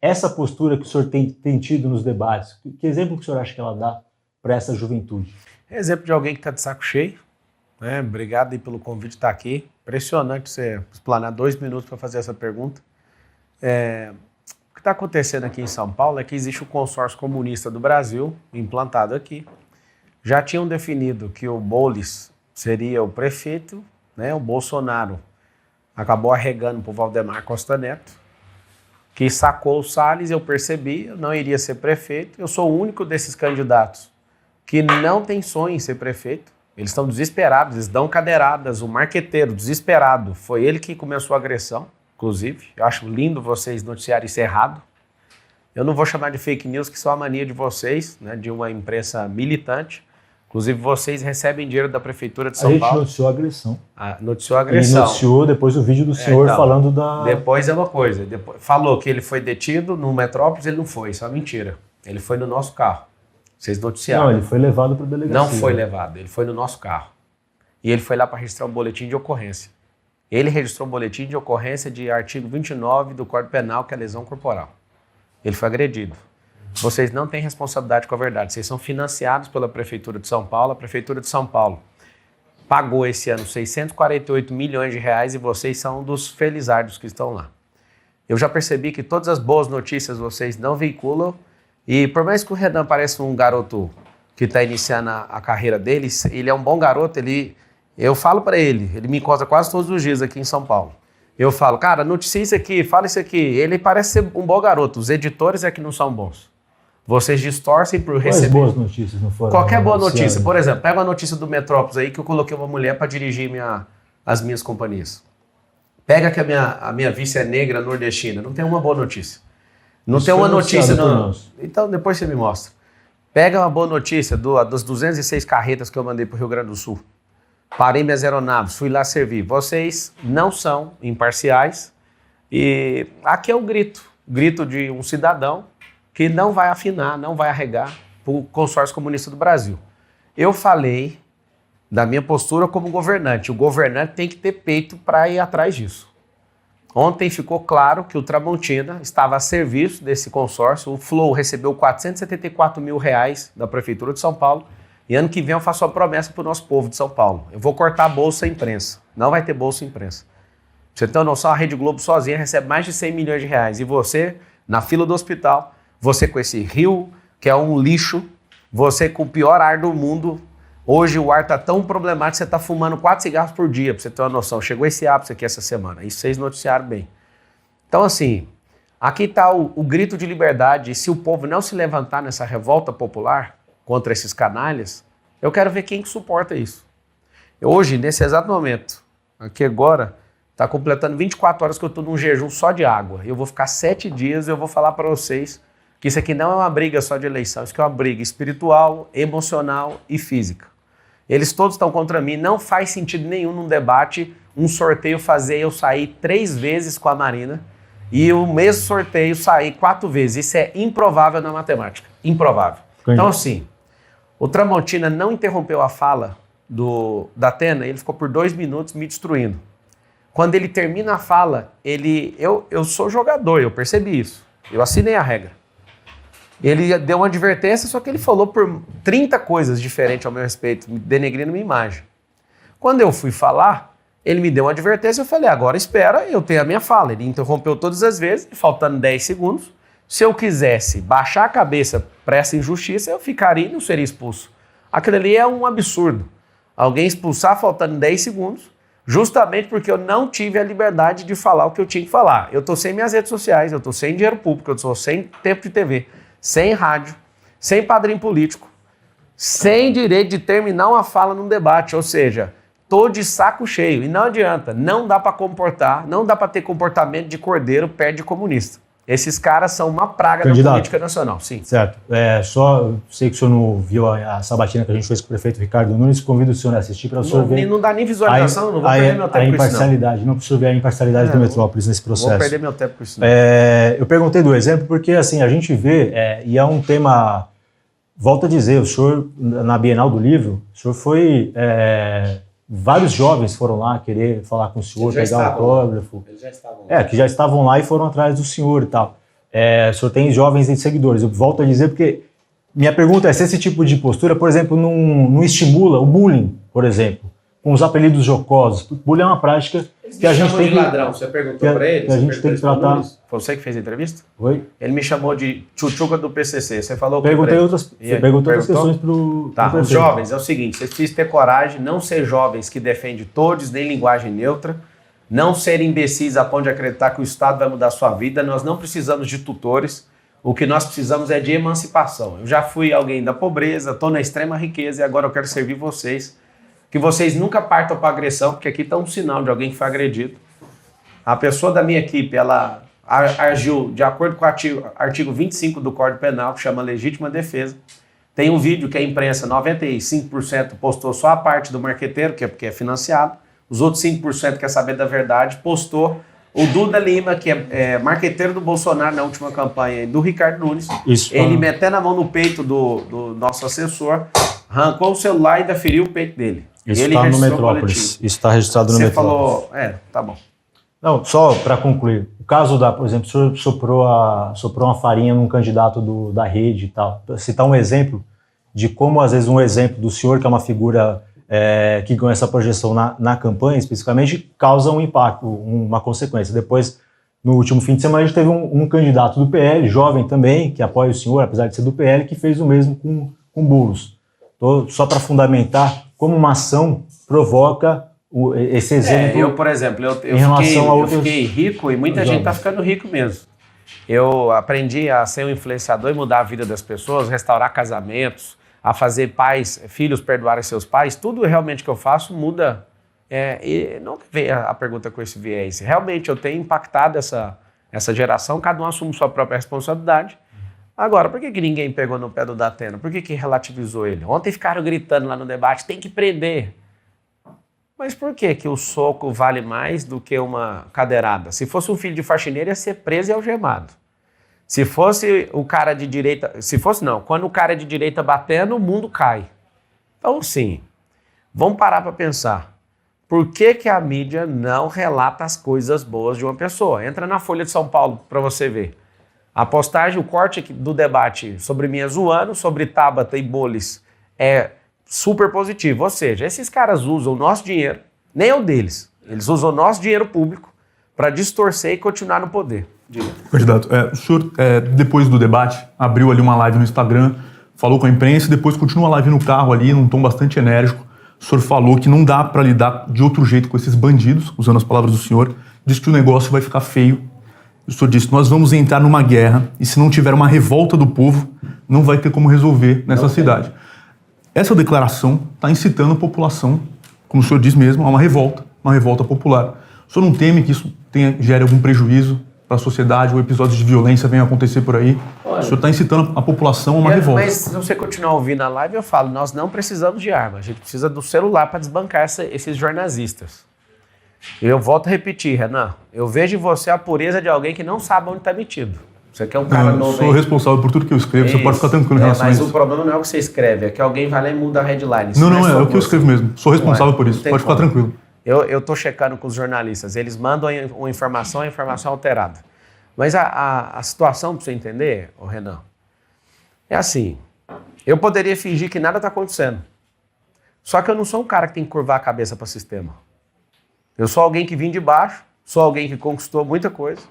essa postura que o senhor tem tido nos debates, que exemplo que o senhor acha que ela dá para essa juventude? É exemplo de alguém que está de saco cheio, né? Obrigado aí pelo convite de estar aqui. Impressionante você explanar 2 minutos para fazer essa pergunta. O que está acontecendo aqui em São Paulo é que existe o consórcio comunista do Brasil, implantado aqui. Já tinham definido que o Boulos seria o prefeito, né? O Bolsonaro acabou arregando para o Valdemar Costa Neto, que sacou o Salles. Eu percebi, eu não iria ser prefeito. Eu sou o único desses candidatos que não tem sonho em ser prefeito. Eles estão desesperados, eles dão cadeiradas. O marqueteiro, desesperado, foi ele que começou a agressão, inclusive. Eu acho lindo vocês noticiarem isso errado. Eu não vou chamar de fake news, que isso é uma mania de vocês, né, de uma imprensa militante. Inclusive, vocês recebem dinheiro da Prefeitura de São Paulo. A gente noticiou a agressão. Noticiou a agressão. E noticiou depois o vídeo do senhor então, falando da... Depois é uma coisa. Falou que ele foi detido no Metrópolis, ele não foi. Isso é uma mentira. Ele foi no nosso carro. Vocês noticiaram. Não, ele foi levado para a delegacia. Não foi levado, ele foi no nosso carro. E ele foi lá para registrar um boletim de ocorrência. Ele registrou um boletim de ocorrência de artigo 29 do Código Penal, que é lesão corporal. Ele foi agredido. Vocês não têm responsabilidade com a verdade. Vocês são financiados pela Prefeitura de São Paulo. A Prefeitura de São Paulo pagou esse ano 648 milhões de reais e vocês são um dos felizardos que estão lá. Eu já percebi que todas as boas notícias vocês não veiculam. E por mais que o Renan pareça um garoto que está iniciando a carreira dele, ele é um bom garoto. Eu falo para ele me encontra quase todos os dias aqui em São Paulo. Eu falo, cara, noticia isso aqui, fala isso aqui. Ele parece ser um bom garoto. Os editores é que não são bons. Vocês distorcem por receber. Quais boas notícias não foram? Qualquer boa notícia. Por exemplo, pega uma notícia do Metrópolis aí que eu coloquei uma mulher para dirigir as minhas companhias. Pega que a minha vice é negra, nordestina. Não tem uma boa notícia. Não tem uma notícia. Não. Então depois você me mostra. Pega uma boa notícia das 206 carretas que eu mandei para o Rio Grande do Sul. Parei minhas aeronaves, fui lá servir. Vocês não são imparciais. E aqui é o grito de um cidadão que não vai afinar, não vai arregar para o consórcio comunista do Brasil. Eu falei da minha postura como governante. O governante tem que ter peito para ir atrás disso. Ontem ficou claro que o Tramontina estava a serviço desse consórcio. O Flow recebeu 474 mil reais da Prefeitura de São Paulo. E ano que vem eu faço uma promessa para o nosso povo de São Paulo. Eu vou cortar a bolsa imprensa. Não vai ter bolsa imprensa. Pra você ter uma noção, a Rede Globo sozinha recebe mais de 100 milhões de reais. E você, na fila do hospital, você com esse rio, que é um lixo, você com o pior ar do mundo. Hoje o ar está tão problemático que você está fumando 4 cigarros por dia, para você ter uma noção. Chegou esse ápice aqui essa semana. Isso vocês noticiaram bem. Então, assim, aqui está o grito de liberdade. E se o povo não se levantar nessa revolta popular contra esses canalhas, eu quero ver quem que suporta isso. Hoje, nesse exato momento, aqui agora, está completando 24 horas que eu estou num jejum só de água. Eu vou ficar 7 dias e eu vou falar para vocês que isso aqui não é uma briga só de eleição, isso aqui é uma briga espiritual, emocional e física. Eles todos estão contra mim, não faz sentido nenhum num debate, um sorteio fazer eu sair 3 vezes com a Marina e o mesmo sorteio sair 4 vezes. Isso é improvável na matemática, improvável. Então assim, o Tramontina não interrompeu a fala da Atena, ele ficou por 2 minutos me destruindo. Quando ele termina a fala, eu sou jogador, eu percebi isso, eu assinei a regra. Ele deu uma advertência, só que ele falou por 30 coisas diferentes ao meu respeito, denegrindo minha imagem. Quando eu fui falar, ele me deu uma advertência, eu falei, agora espera, eu tenho a minha fala. Ele interrompeu todas as vezes, faltando 10 segundos. Se eu quisesse baixar a cabeça para essa injustiça, eu ficaria e não seria expulso. Aquilo ali é um absurdo. Alguém expulsar faltando 10 segundos, justamente porque eu não tive a liberdade de falar o que eu tinha que falar. Eu estou sem minhas redes sociais, eu estou sem dinheiro público, eu estou sem tempo de TV, sem rádio, sem padrinho político, sem direito de terminar uma fala num debate, ou seja, tô de saco cheio. E não adianta, não dá para comportar, não dá para ter comportamento de cordeiro perto de comunista. Esses caras são uma praga da política nacional, sim. Certo. Só sei que o senhor não viu a sabatina que a gente fez com o prefeito Ricardo Nunes, convido o senhor a assistir para o senhor ver. Não dá nem visualização, não vou perder meu tempo a imparcialidade, não precisa ver a imparcialidade do Metrópolis nesse processo. Vou perder meu tempo com isso. Eu perguntei do exemplo porque assim, a gente vê, e é um tema, volto a dizer, o senhor, na Bienal do Livro, o senhor foi... vários jovens foram lá querer falar com o senhor, pegar autógrafo. Eles já estavam lá. Que já estavam lá e foram atrás do senhor e tal. o senhor tem jovens e seguidores. Eu volto a dizer porque minha pergunta é se esse tipo de postura, por exemplo, não estimula o bullying, por exemplo, com os apelidos jocosos. Bullying é uma prática que a gente tem de ladrão. Você perguntou para ele? Que a gente tem que tratar. Foi você que fez a entrevista? Oi? Ele me chamou de tchutchuca do PCC. Você falou Perguntei outras questões para o Tá, os jovens, é o seguinte, vocês precisam ter coragem, não ser jovens que defendem todos, nem linguagem neutra, não ser imbecis a ponto de acreditar que o Estado vai mudar a sua vida. Nós não precisamos de tutores, o que nós precisamos é de emancipação. Eu já fui alguém da pobreza, estou na extrema riqueza e agora eu quero servir vocês. Que vocês nunca partam para agressão, porque aqui está um sinal de alguém que foi agredido. A pessoa da minha equipe, ela agiu de acordo com o artigo 25 do Código Penal, que chama legítima defesa. Tem um vídeo que a imprensa, 95% postou só a parte do marqueteiro, que é porque é financiado. Os outros 5% quer saber da verdade, postou o Duda Lima, que é marqueteiro do Bolsonaro na última campanha, do Ricardo Nunes. Ele metendo a mão no peito do nosso assessor, arrancou o celular e ainda feriu o peito dele. Isso está no Metrópolis. Isso está registrado no Metrópolis. Você falou... tá bom. Não, só para concluir. O caso por exemplo, o senhor soprou uma farinha num candidato da rede e tal. Citar um exemplo de como, às vezes, um exemplo do senhor, que é uma figura que ganha essa projeção na campanha, especificamente, causa um impacto, uma consequência. Depois, no último fim de semana, a gente teve um candidato do PL, jovem também, que apoia o senhor, apesar de ser do PL, que fez o mesmo com Boulos. Só para fundamentar como uma ação provoca esse exemplo. Eu, por exemplo, eu fiquei rico e muita gente está ficando rico mesmo. Eu aprendi a ser um influenciador e mudar a vida das pessoas, restaurar casamentos, a fazer filhos perdoarem seus pais. Tudo realmente que eu faço muda. E não veio a pergunta com esse viés. Realmente eu tenho impactado essa geração, cada um assume sua própria responsabilidade. Agora, por que ninguém pegou no pé do Datena? Por que relativizou ele? Ontem ficaram gritando lá no debate, tem que prender. Mas por que o soco vale mais do que uma cadeirada? Se fosse um filho de faxineiro, ia ser preso e algemado. Se fosse o cara de direita... Quando o cara é de direita batendo, o mundo cai. Então, sim, vamos parar para pensar. Por que a mídia não relata as coisas boas de uma pessoa? Entra na Folha de São Paulo para você ver. A postagem, o corte do debate sobre minha zoando, sobre Tabata e Bolis é super positivo. Ou seja, esses caras usam o nosso dinheiro, nem é o deles. Eles usam o nosso dinheiro público para distorcer e continuar no poder. Diga. Candidato, o senhor, depois do debate, abriu ali uma live no Instagram, falou com a imprensa e depois continua a live no carro ali, num tom bastante enérgico. O senhor falou que não dá para lidar de outro jeito com esses bandidos, usando as palavras do senhor. Disse que o negócio vai ficar feio. O senhor disse, nós vamos entrar numa guerra e se não tiver uma revolta do povo, não vai ter como resolver nessa cidade. Essa declaração está incitando a população, como o senhor diz mesmo, a uma revolta popular. O senhor não teme que isso gere algum prejuízo para a sociedade ou episódios de violência venham acontecer por aí? Olha, o senhor está incitando a população a uma revolta. Mas se você continuar ouvindo a live, eu falo, nós não precisamos de arma, a gente precisa do celular para desbancar esses jornalistas. Eu volto a repetir, Renan, eu vejo em você a pureza de alguém que não sabe onde está metido. Você quer um cara novo. Eu sou responsável por tudo que eu escrevo, você pode ficar tranquilo em relação a isso. Mas o problema não é o que você escreve, é que alguém vai lá e muda a headline. Não, é o que eu escrevo mesmo. Sou responsável por isso, pode ficar tranquilo. Eu estou checando com os jornalistas, eles mandam uma informação, a informação alterada. Mas a situação, para você entender, Renan, é assim, eu poderia fingir que nada está acontecendo. Só que eu não sou um cara que tem que curvar a cabeça para o sistema. Eu sou alguém que vim de baixo, sou alguém que conquistou muita coisa,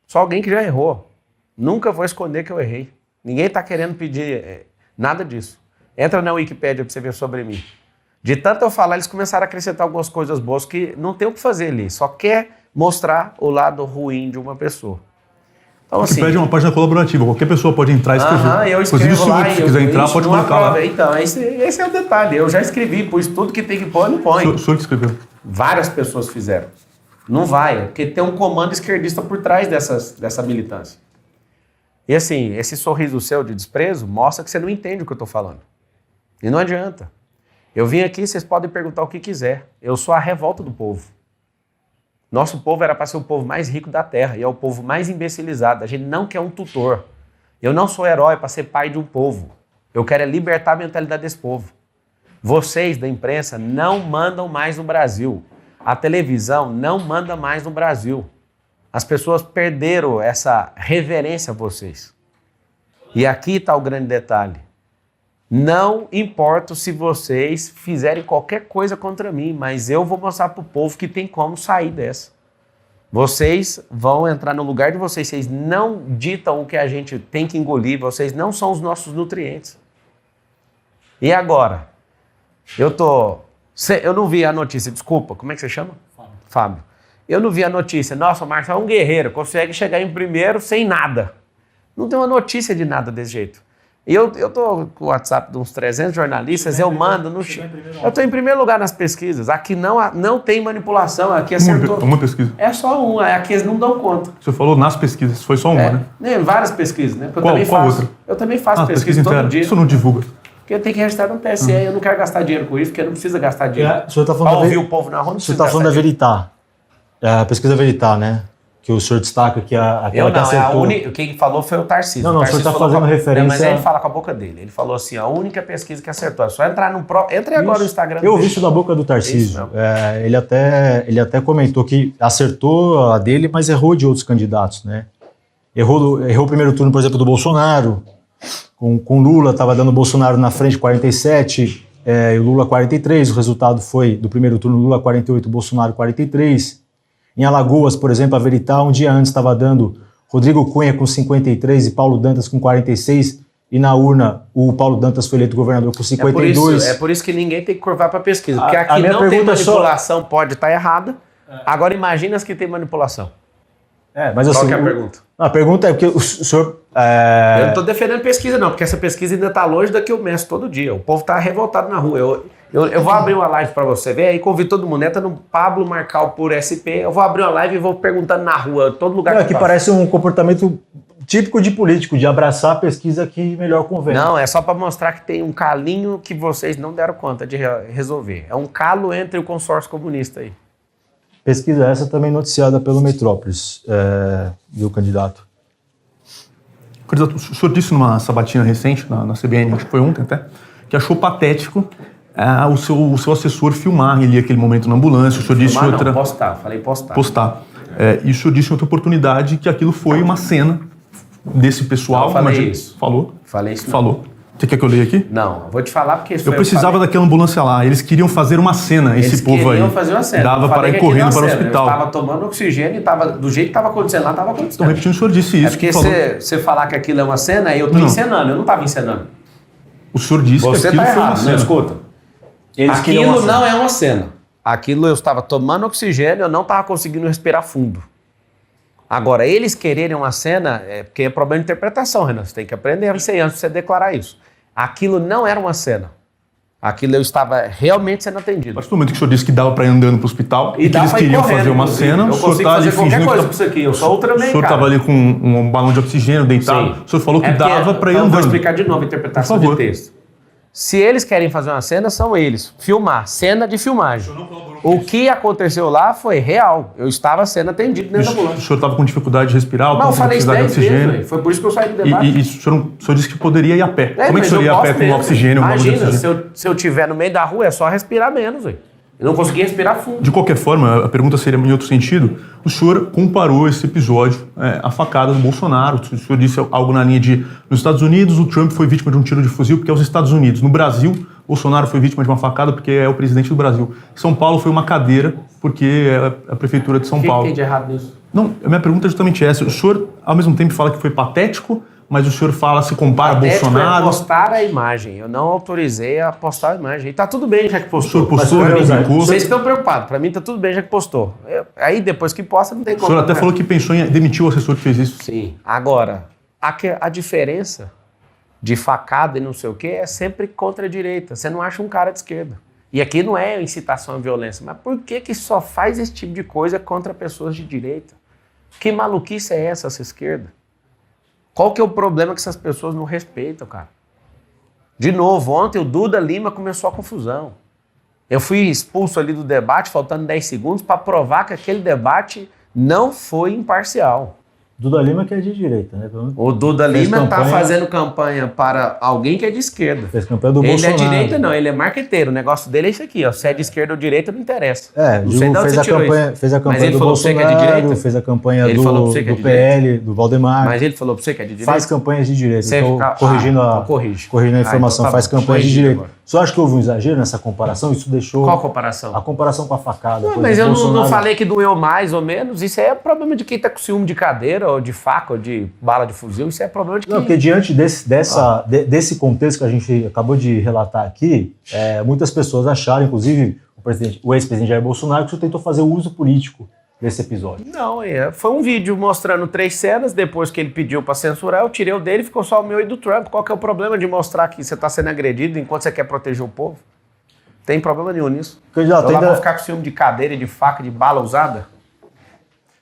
sou alguém que já errou. Nunca vou esconder que eu errei. Ninguém está querendo pedir nada disso. Entra na Wikipédia para você ver sobre mim. De tanto eu falar, eles começaram a acrescentar algumas coisas boas que não tem o que fazer ali. Só quer mostrar o lado ruim de uma pessoa. Então, assim, Wikipédia é uma página colaborativa. Qualquer pessoa pode entrar e escrever. Eu escrevo lá. Se quiser entrar, pode colocar lá. Então, esse é o detalhe. Eu já escrevi, pus tudo que tem que pôr, não põe. O senhor que escreveu. Várias pessoas fizeram. Não vai, porque tem um comando esquerdista por trás dessa militância. E assim, esse sorriso seu de desprezo mostra que você não entende o que eu estou falando. E não adianta. Eu vim aqui, vocês podem perguntar o que quiser. Eu sou a revolta do povo. Nosso povo era para ser o povo mais rico da terra e é o povo mais imbecilizado. A gente não quer um tutor. Eu não sou herói para ser pai de um povo. Eu quero libertar a mentalidade desse povo. Vocês da imprensa não mandam mais no Brasil. A televisão não manda mais no Brasil. As pessoas perderam essa reverência a vocês. E aqui está o grande detalhe. Não importa se vocês fizerem qualquer coisa contra mim, mas eu vou mostrar para o povo que tem como sair dessa. Vocês vão entrar no lugar de vocês. Vocês não ditam o que a gente tem que engolir. Vocês não são os nossos nutrientes. E agora? Eu não vi a notícia. Desculpa, como é que você chama? Fábio. Eu não vi a notícia. Nossa, o Marcelo é um guerreiro. Consegue chegar em primeiro sem nada. Não tem uma notícia de nada desse jeito. E eu tô com o WhatsApp de uns 300 jornalistas, eu mando no... Eu estou em primeiro lugar nas pesquisas. Aqui não tem manipulação, aqui acertou. Uma pesquisa. É só uma, aqui eles não dão conta. Você falou nas pesquisas, foi só uma, né? Várias pesquisas, né? Qual outra? Eu também faço pesquisa todo interna. dia. Isso não divulga. Porque tem que registrar no TSE, eu não quero gastar dinheiro com isso, porque não precisa gastar dinheiro. O senhor está falando Para ouvir o povo na rua, não O senhor precisa está falando da gastar dinheiro. Veritar. A pesquisa Veritar, né? Que o senhor destaca que aquela que acertou. Quem falou foi o Tarcísio. Não, o senhor está fazendo referência... Mas ele fala com a boca dele. Ele falou assim, a única pesquisa que acertou. É só entrar no... Entre agora no Instagram. Eu ouvi isso da boca do Tarcísio. Ele até comentou que acertou a dele, mas errou de outros candidatos, né? Errou o primeiro turno, por exemplo, do Bolsonaro. Com Lula, estava dando Bolsonaro na frente, 47, e o Lula 43. O resultado foi do primeiro turno, Lula 48, Bolsonaro 43. Em Alagoas, por exemplo, a Veritar, um dia antes estava dando Rodrigo Cunha com 53 e Paulo Dantas com 46, e na urna o Paulo Dantas foi eleito governador com 52. É por isso que ninguém tem que curvar para pesquisa, porque aqui não tem manipulação, pode estar errada. Agora imagina as que tem manipulação. Mas assim, qual que é a pergunta? A pergunta é porque o senhor... Eu não estou defendendo pesquisa não, porque essa pesquisa ainda está longe da que eu meço todo dia. O povo está revoltado na rua. Eu vou abrir uma live para você ver, aí convido todo mundo, entra no Pablo Marcal por SP, eu vou abrir uma live e vou perguntando na rua, todo lugar que parece um comportamento típico de político, de abraçar a pesquisa que melhor convém. Não, é só para mostrar que tem um calinho que vocês não deram conta de resolver. É um calo entre o consórcio comunista aí. Pesquisa essa também noticiada pelo Metrópolis, do candidato. O senhor disse numa sabatina recente, na CBN, acho que foi ontem até, que achou patético o seu assessor filmar ali aquele momento na ambulância. O senhor disse filmar, outra... Não, postar, falei postar. Postar. E o senhor disse em outra oportunidade que aquilo foi uma cena desse pessoal. Não, falei isso. Falou? Falei isso. Falou. Você quer que eu leia aqui? Não, vou te falar porque... Eu precisava daquela ambulância lá. Eles queriam fazer uma cena, esse povo aí. Eles queriam fazer uma cena. Dava para ir correndo para o hospital. Eu estava tomando oxigênio e do jeito que estava acontecendo lá, estava acontecendo. Estou repetindo, o senhor disse isso. É porque você falar que aquilo é uma cena, eu estou encenando. Eu não estava encenando. O senhor disse que aquilo foi uma cena. Não, escuta. Aquilo não é uma cena. Aquilo eu estava tomando oxigênio, eu não estava conseguindo respirar fundo. Agora, eles quererem uma cena, porque é problema de interpretação, Renan. Você tem que aprender antes de você declarar isso. Aquilo não era uma cena. Aquilo eu estava realmente sendo atendido. A partir do momento que o senhor disse que dava para ir andando para o hospital e que eles queriam fazer uma cena, eu consigo fazer qualquer coisa com isso aqui. Eu sou Ultraman, cara. O senhor estava ali com um balão de oxigênio deitado. Sim. O senhor falou que dava para ir andando. Eu vou explicar de novo a interpretação de texto. Se eles querem fazer uma cena, são eles. Filmar. Cena de filmagem. O que aconteceu lá foi real. Eu estava sendo atendido dentro da ambulância. O senhor estava com dificuldade de respirar? Não, eu falei isso 10 vezes. Foi por isso que eu saí do debate. E o senhor disse que poderia ir a pé. Como é que o senhor ia a pé com oxigênio? Imagina, se eu estiver no meio da rua, é só respirar menos. Eu não consegui respirar fundo. De qualquer forma, a pergunta seria em outro sentido. O senhor comparou esse episódio à facada do Bolsonaro. O senhor disse algo na linha de: nos Estados Unidos, o Trump foi vítima de um tiro de fuzil porque é os Estados Unidos. No Brasil, Bolsonaro foi vítima de uma facada porque é o presidente do Brasil. São Paulo foi uma cadeira porque é a prefeitura de São Paulo. O que tem de errado nisso? Não, a minha pergunta é justamente essa. O senhor, ao mesmo tempo, fala que foi patético, mas o senhor se compara a Bolsonaro... É postar a imagem. Eu não autorizei a postar a imagem. E tá tudo bem já que postou. O senhor postou, reivindicou. Vocês estão preocupados. Para mim tá tudo bem já que postou. Aí depois que posta não tem como. O senhor até falou que pensou em demitir o assessor que fez isso. Sim. Agora, a diferença de facada e não sei o quê é sempre contra a direita. Você não acha um cara de esquerda. E aqui não é incitação à violência. Mas por que só faz esse tipo de coisa contra pessoas de direita? Que maluquice é essa esquerda? Qual que é o problema que essas pessoas não respeitam, cara? De novo, ontem o Duda Lima começou a confusão. Eu fui expulso ali do debate, faltando 10 segundos, para provar que aquele debate não foi imparcial. Duda Lima que é de direita, né? O Duda Fez Lima está campanha- fazendo campanha para alguém que é de esquerda. Fez campanha do Ele Bolsonaro. é direita, não, ele é marqueteiro. O negócio dele é isso aqui, ó. Se é de esquerda ou direita, não interessa. É, Não sei de onde fez você a tirou campanha, isso. fez a Mas campanha ele do falou pra você que é de Bolsonaro, direita? fez a campanha Ele falou pra você do, que é do de PL, do Valdemar. Mas ele falou pra você que é de direita? Faz campanhas de direita. Você Estou fica- corrigindo, então corrige. corrigindo a informação. Então tá faz bom. campanhas de Corrigi direita. agora. Só acho que houve um exagero nessa comparação. Isso deixou Qual a comparação? a comparação com a facada. Não, por mas eu exemplo, não Bolsonaro- falei que doeu mais ou menos. Isso aí é problema de quem tá com ciúme de cadeira, ou de faca, ou de bala de fuzil. Isso é problema de quem... Não, porque diante desse contexto que a gente acabou de relatar aqui, muitas pessoas acharam, inclusive o ex-presidente Jair Bolsonaro, que o senhor tentou fazer o uso político desse episódio. Não, foi um vídeo mostrando 3 cenas, depois que ele pediu pra censurar, eu tirei o dele, ficou só o meu e do Trump. Qual que é o problema de mostrar que você tá sendo agredido enquanto você quer proteger o povo? Tem problema nenhum nisso. Candidato, Eu lá ainda- vou ficar com ciúme de cadeira, de faca, de bala usada?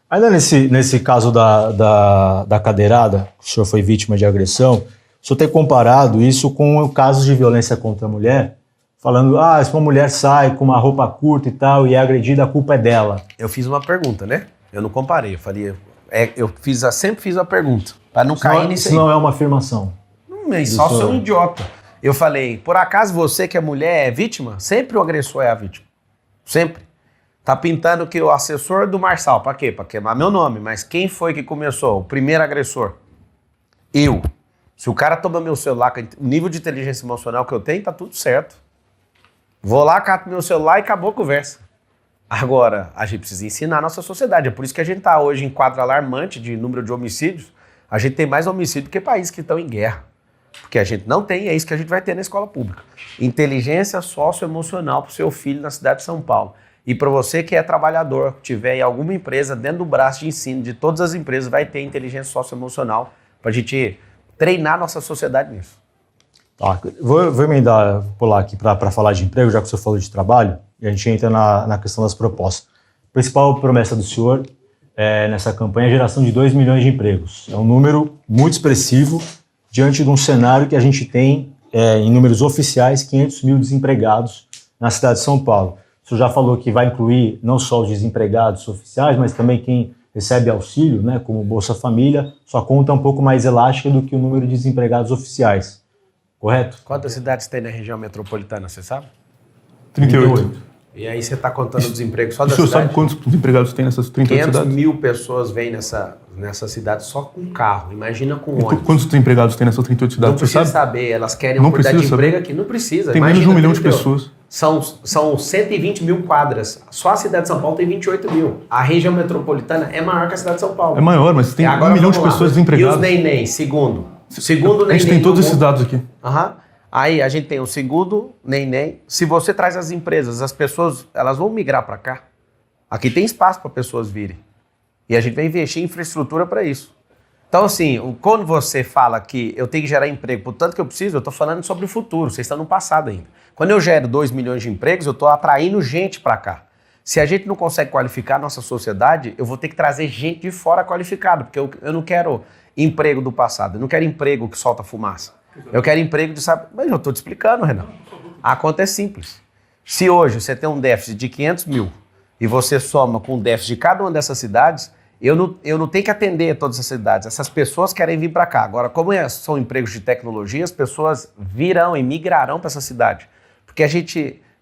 Ainda nesse caso da cadeirada, que o senhor foi vítima de agressão, o senhor tem comparado isso com casos de violência contra a mulher, falando, se uma mulher sai com uma roupa curta e tal e é agredida, a culpa é dela. Eu fiz uma pergunta, né? Eu não comparei, eu falei... sempre fiz a pergunta, pra não cair nisso Isso aí. não é uma afirmação. Mas só sou um idiota. Eu falei, por acaso você que é mulher é vítima? Sempre o agressor é a vítima. Sempre. Tá pintando que o assessor do Marçal, pra quê? Pra queimar meu nome. Mas quem foi que começou? O primeiro agressor? Eu. Se o cara toma meu celular, com o nível de inteligência emocional que eu tenho, tá tudo certo. Vou lá, cato meu celular e acabou a conversa. Agora, a gente precisa ensinar a nossa sociedade. É por isso que a gente tá hoje em quadro alarmante de número de homicídios. A gente tem mais homicídio que países que estão em guerra. Porque a gente não tem, é isso que a gente vai ter na escola pública. Inteligência socioemocional para o seu filho na cidade de São Paulo. E para você que é trabalhador, tiver em alguma empresa, dentro do braço de ensino de todas as empresas, vai ter inteligência socioemocional para a gente treinar nossa sociedade nisso. Tá, vou emendar, pular aqui para falar de emprego, já que o senhor falou de trabalho, e a gente entra na questão das propostas. A principal promessa do senhor nessa campanha é a geração de 2 milhões de empregos. É um número muito expressivo diante de um cenário que a gente tem, em números oficiais, 500 mil desempregados na cidade de São Paulo. O senhor já falou que vai incluir não só os desempregados oficiais, mas também quem recebe auxílio, né, como Bolsa Família. Sua conta é um pouco mais elástica do que o número de desempregados oficiais. Correto? Quantas cidades tem na região metropolitana, você sabe? 38. E aí você está contando o desemprego só O da senhor cidade? sabe quantos desempregados tem nessas 38 500 cidades? mil pessoas vêm nessa cidade só com carro. Imagina com ônibus. Quantos desempregados tem nessas 38 Não cidades? Você precisa sabe? saber, elas querem Não oportunidade de precisa emprego saber. aqui. Não precisa. Tem menos de Imagina 1 milhão de 30. pessoas. São 120 mil quadras. Só a cidade de São Paulo tem 28 mil. A região metropolitana é maior que a cidade de São Paulo. É maior, mas tem E 1 agora milhão de vamos lá. pessoas E desempregadas. os neném, segundo? Segundo A neném. gente tem todos no esses mundo. dados aqui. Aham. Aí a gente tem o segundo neném. Se você traz as empresas, as pessoas, elas vão migrar para cá. Aqui tem espaço para pessoas virem. E a gente vai investir em infraestrutura para isso. Então, assim, quando você fala que eu tenho que gerar emprego por tanto que eu preciso, eu estou falando sobre o futuro, vocês estão no passado ainda. Quando eu gero 2 milhões de empregos, eu estou atraindo gente para cá. Se a gente não consegue qualificar a nossa sociedade, eu vou ter que trazer gente de fora qualificada, porque eu não quero emprego do passado, eu não quero emprego que solta fumaça. Eu quero emprego de... Mas eu estou te explicando, Renan. A conta é simples. Se hoje você tem um déficit de 500 mil e você soma com o déficit de cada uma dessas cidades, eu não tenho que atender todas essas cidades. Essas pessoas querem vir para cá. Agora, como são empregos de tecnologia, as pessoas virão e migrarão para essa cidade. Porque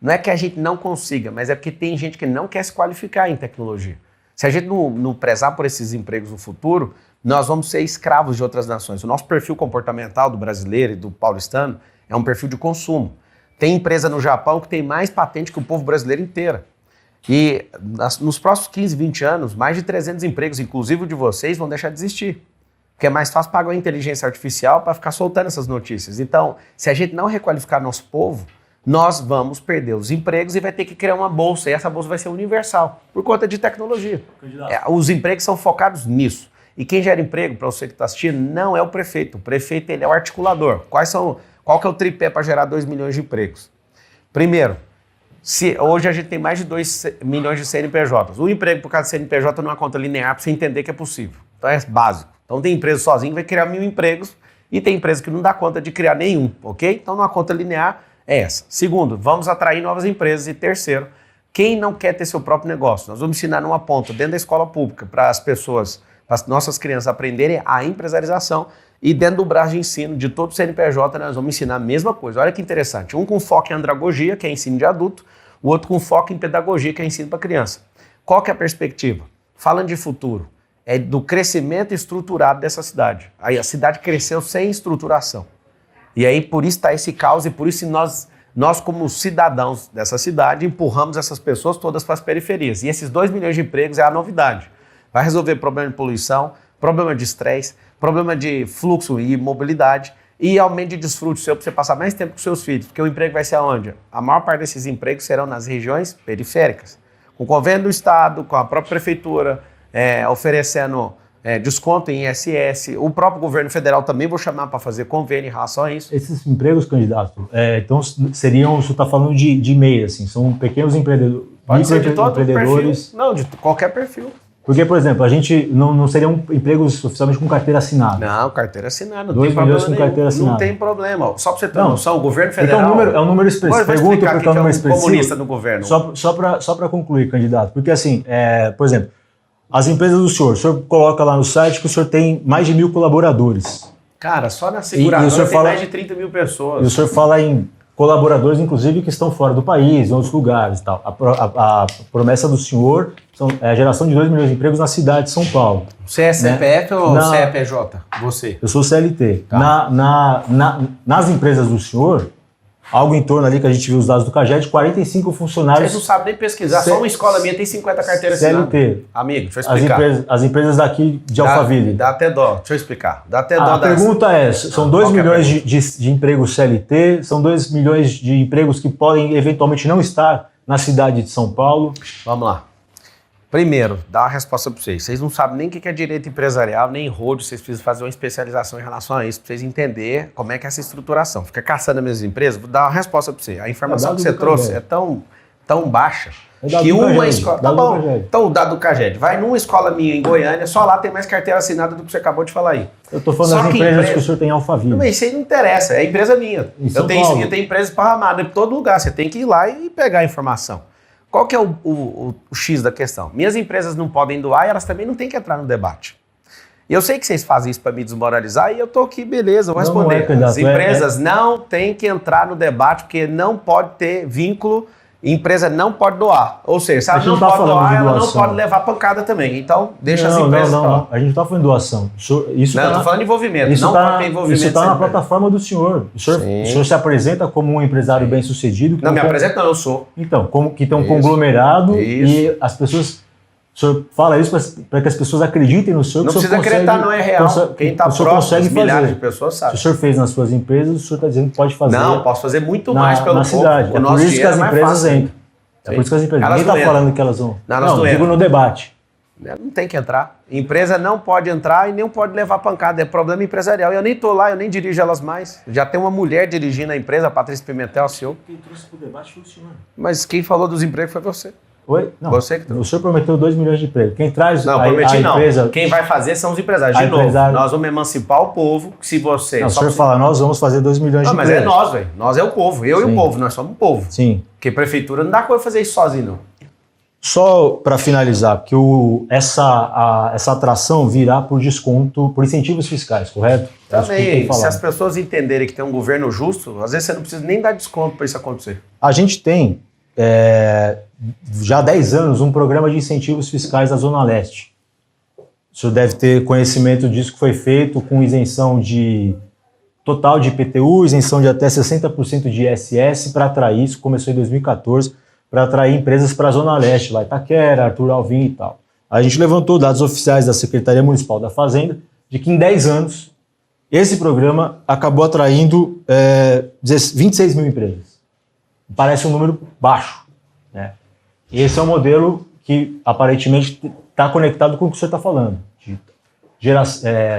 não é que a gente não consiga, mas é porque tem gente que não quer se qualificar em tecnologia. Se a gente não prezar por esses empregos no futuro, nós vamos ser escravos de outras nações. O nosso perfil comportamental do brasileiro e do paulistano é um perfil de consumo. Tem empresa no Japão que tem mais patente que o povo brasileiro inteiro. E nos próximos 15, 20 anos, mais de 300 empregos, inclusive o de vocês, vão deixar de existir. Porque é mais fácil pagar uma inteligência artificial para ficar soltando essas notícias. Então, se a gente não requalificar nosso povo, nós vamos perder os empregos e vai ter que criar uma bolsa. E essa bolsa vai ser universal, por conta de tecnologia. Os empregos são focados nisso. E quem gera emprego, para você que está assistindo, não é o prefeito. O prefeito ele é o articulador. Qual que é o tripé para gerar 2 milhões de empregos? Primeiro, hoje a gente tem mais de 2 milhões de CNPJs. O emprego por causa de CNPJ não é uma conta linear para você entender que é possível. Então é básico. Então tem empresa sozinha que vai criar 1.000 empregos e tem empresa que não dá conta de criar nenhum, ok? Então uma conta linear é essa. Segundo, vamos atrair novas empresas. E terceiro, quem não quer ter seu próprio negócio? Nós vamos ensinar numa ponta dentro da escola pública para as pessoas para as nossas crianças aprenderem a empresarização. E dentro do braço de ensino de todo o CNPJ, nós vamos ensinar a mesma coisa. Olha que interessante. Um com foco em andragogia, que é ensino de adulto, o outro com foco em pedagogia, que é ensino para criança. Qual que é a perspectiva? Falando de futuro, é do crescimento estruturado dessa cidade. Aí a cidade cresceu sem estruturação. E aí por isso está esse caos e por isso nós como cidadãos dessa cidade, empurramos essas pessoas todas para as periferias. E esses 2 milhões de empregos é a novidade. Vai resolver problema de poluição, problema de estresse, problema de fluxo e mobilidade e aumento de desfrute seu para você passar mais tempo com seus filhos. Porque o emprego vai ser aonde? A maior parte desses empregos serão nas regiões periféricas. Com o convênio do Estado, com a própria prefeitura, oferecendo desconto em ISS. O próprio governo federal também vou chamar para fazer convênio em relação a isso. Esses empregos, candidato, então seriam, você está falando de MEI, assim, são pequenos empreendedores, Pode ser de todo empreendedores. perfil. Não, de qualquer perfil. Porque, por exemplo, a gente não seriam empregos oficialmente com carteira assinada. Não, carteira assinada. Não 2 tem problema milhões com nenhum. carteira assinada. Não tem problema. Só para você ter Não. noção, o governo federal... Então é um número expressivo. Vou Pergunto explicar porque é um número expressivo. comunista no governo. Só para concluir, candidato. Porque assim, por exemplo, as empresas do senhor, o senhor coloca lá no site que o senhor tem mais de 1.000 colaboradores. Cara, só na seguradora E o senhor tem fala- mais de 30 mil pessoas. E o senhor fala em colaboradores, inclusive, que estão fora do país, em outros lugares e tal. A promessa do senhor é a geração de 2 milhões de empregos na cidade de São Paulo. Você é CPF ou Na- CEPJ? Você. Eu sou CLT. Tá. Nas empresas do senhor, algo em torno ali que a gente viu os dados do CAGED, 45 funcionários. Vocês não sabem nem pesquisar. C- Só uma escola minha tem 50 carteiras assinadas. CLT. Amigo, deixa eu explicar. As empresas daqui de Alphaville. Dá até dó. Deixa eu explicar. Dá até dó. A pergunta é, são 2 qual que é a milhões de empregos CLT, são 2 milhões de empregos que podem eventualmente não estar na cidade de São Paulo. Vamos lá. Primeiro, dá uma resposta para vocês. Vocês não sabem nem o que é direito empresarial, nem road. Vocês precisam fazer uma especialização em relação a isso, para vocês entenderem como é que é essa estruturação. Fica caçando as minhas empresas, vou dar uma resposta para você. A informação dado que você do trouxe CAGED. é tão baixa É dado que do uma CAGED, escola... Tá dado do bom, CAGED. então o dado do CAGED. Vai numa escola minha em Goiânia, só lá tem mais carteira assinada do que você acabou de falar aí. Eu estou falando Só das que empresas empresa- que o senhor tem em Alphaville. Não, mas isso aí não interessa, é empresa minha. Em São Paulo. Eu tenho empresa esparramada em todo lugar, você tem que ir lá e pegar a informação. Qual que é o X da questão? Minhas empresas não podem doar e elas também não têm que entrar no debate. E eu sei que vocês fazem isso para me desmoralizar e eu tô aqui, beleza, vou Não, não responder. é, candidato, As empresas não têm que entrar no debate porque não pode ter vínculo, empresa não pode doar. Ou seja, se ela A gente não não tá pode falando doar, de ela não doação. pode levar pancada também. Então, deixa as empresas falar. Não. A gente não está falando de doação. Isso Não, eu tá tô falando de envolvimento, Isso não está pode ter envolvimento. na sem empresa. plataforma do senhor. O Sim. senhor se apresenta como um empresário bem-sucedido. que Não, me tem um- apresenta não, eu sou. Então, como que tem um Isso. conglomerado Isso. e as pessoas... O senhor fala isso para que as pessoas acreditem no senhor. Não que o senhor precisa acreditar, não é real. Quem está o senhor próximo, consegue milhares fazer. de pessoas Se sabem. o senhor fez nas suas empresas, o senhor está dizendo que pode fazer Não, posso fazer muito na, mais pelo na povo. cidade. O É nosso por isso que dinheiro as é mais empresas fácil. entram. É por isso que as empresas... Elas Ninguém não está falando entram. que elas vão... Não, elas não digo entram. no debate. Não tem que entrar. Empresa não pode entrar e nem pode levar pancada. É problema empresarial. Eu nem tô lá, eu nem dirijo elas mais. Já tem uma mulher dirigindo a empresa, a Patrícia Pimentel, a CEO. Quem trouxe para o debate foi o senhor. Mas quem falou dos empregos foi você. Oi? Não. Você que trouxe. O senhor prometeu 2 milhões de empregos. Quem traz Não, a prometi não. empresa... Quem vai fazer são os empresários. A De novo, empresário- nós vamos emancipar o povo. Se você... Não, o só senhor você- fala, nós vamos fazer 2 milhões Não, de mas empregos. é nós, velho. Nós é o povo. Eu e Sim. o povo. Nós somos o povo. Sim. Porque prefeitura não dá coisa fazer isso sozinho, não. Só para finalizar, que essa atração virá por desconto, por incentivos fiscais, correto? É isso que tem Também, se falado. as pessoas entenderem que tem um governo justo, às vezes você não precisa nem dar desconto para isso acontecer. A gente tem, já há 10 anos, um programa de incentivos fiscais na Zona Leste. O senhor deve ter conhecimento disso, que foi feito com isenção total de IPTU, isenção de até 60% de ISS para atrair, isso começou em 2014, para atrair empresas para a Zona Leste, lá Itaquera, Arthur Alvim e tal. A gente levantou dados oficiais da Secretaria Municipal da Fazenda de que em 10 anos esse programa acabou atraindo 26 mil empresas. Parece um número baixo, né? E esse é um modelo que aparentemente está conectado com o que o senhor está falando, de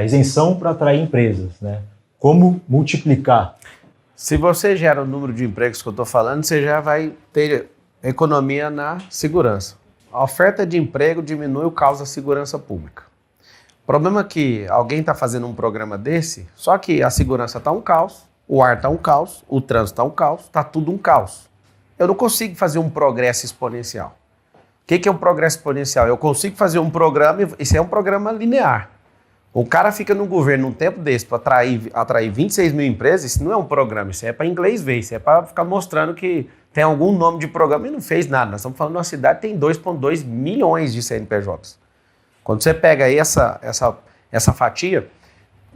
isenção para atrair empresas, né? Como multiplicar? Se você gera o número de empregos que eu estou falando, você já vai ter economia na segurança. A oferta de emprego diminui o caos da segurança pública. O problema é que alguém está fazendo um programa desse, só que a segurança está um caos, o ar está um caos, o trânsito está um caos, está tudo um caos. Eu não consigo fazer um progresso exponencial. que é um progresso exponencial? Eu consigo fazer um programa, isso é um programa linear. O cara fica no governo um tempo desse para atrair 26 mil empresas, isso não é um programa, isso é para inglês ver, isso é para ficar mostrando que tem algum nome de programa e não fez nada. Nós estamos falando de uma cidade que tem 2,2 milhões de CNPJs. Quando você pega aí essa fatia,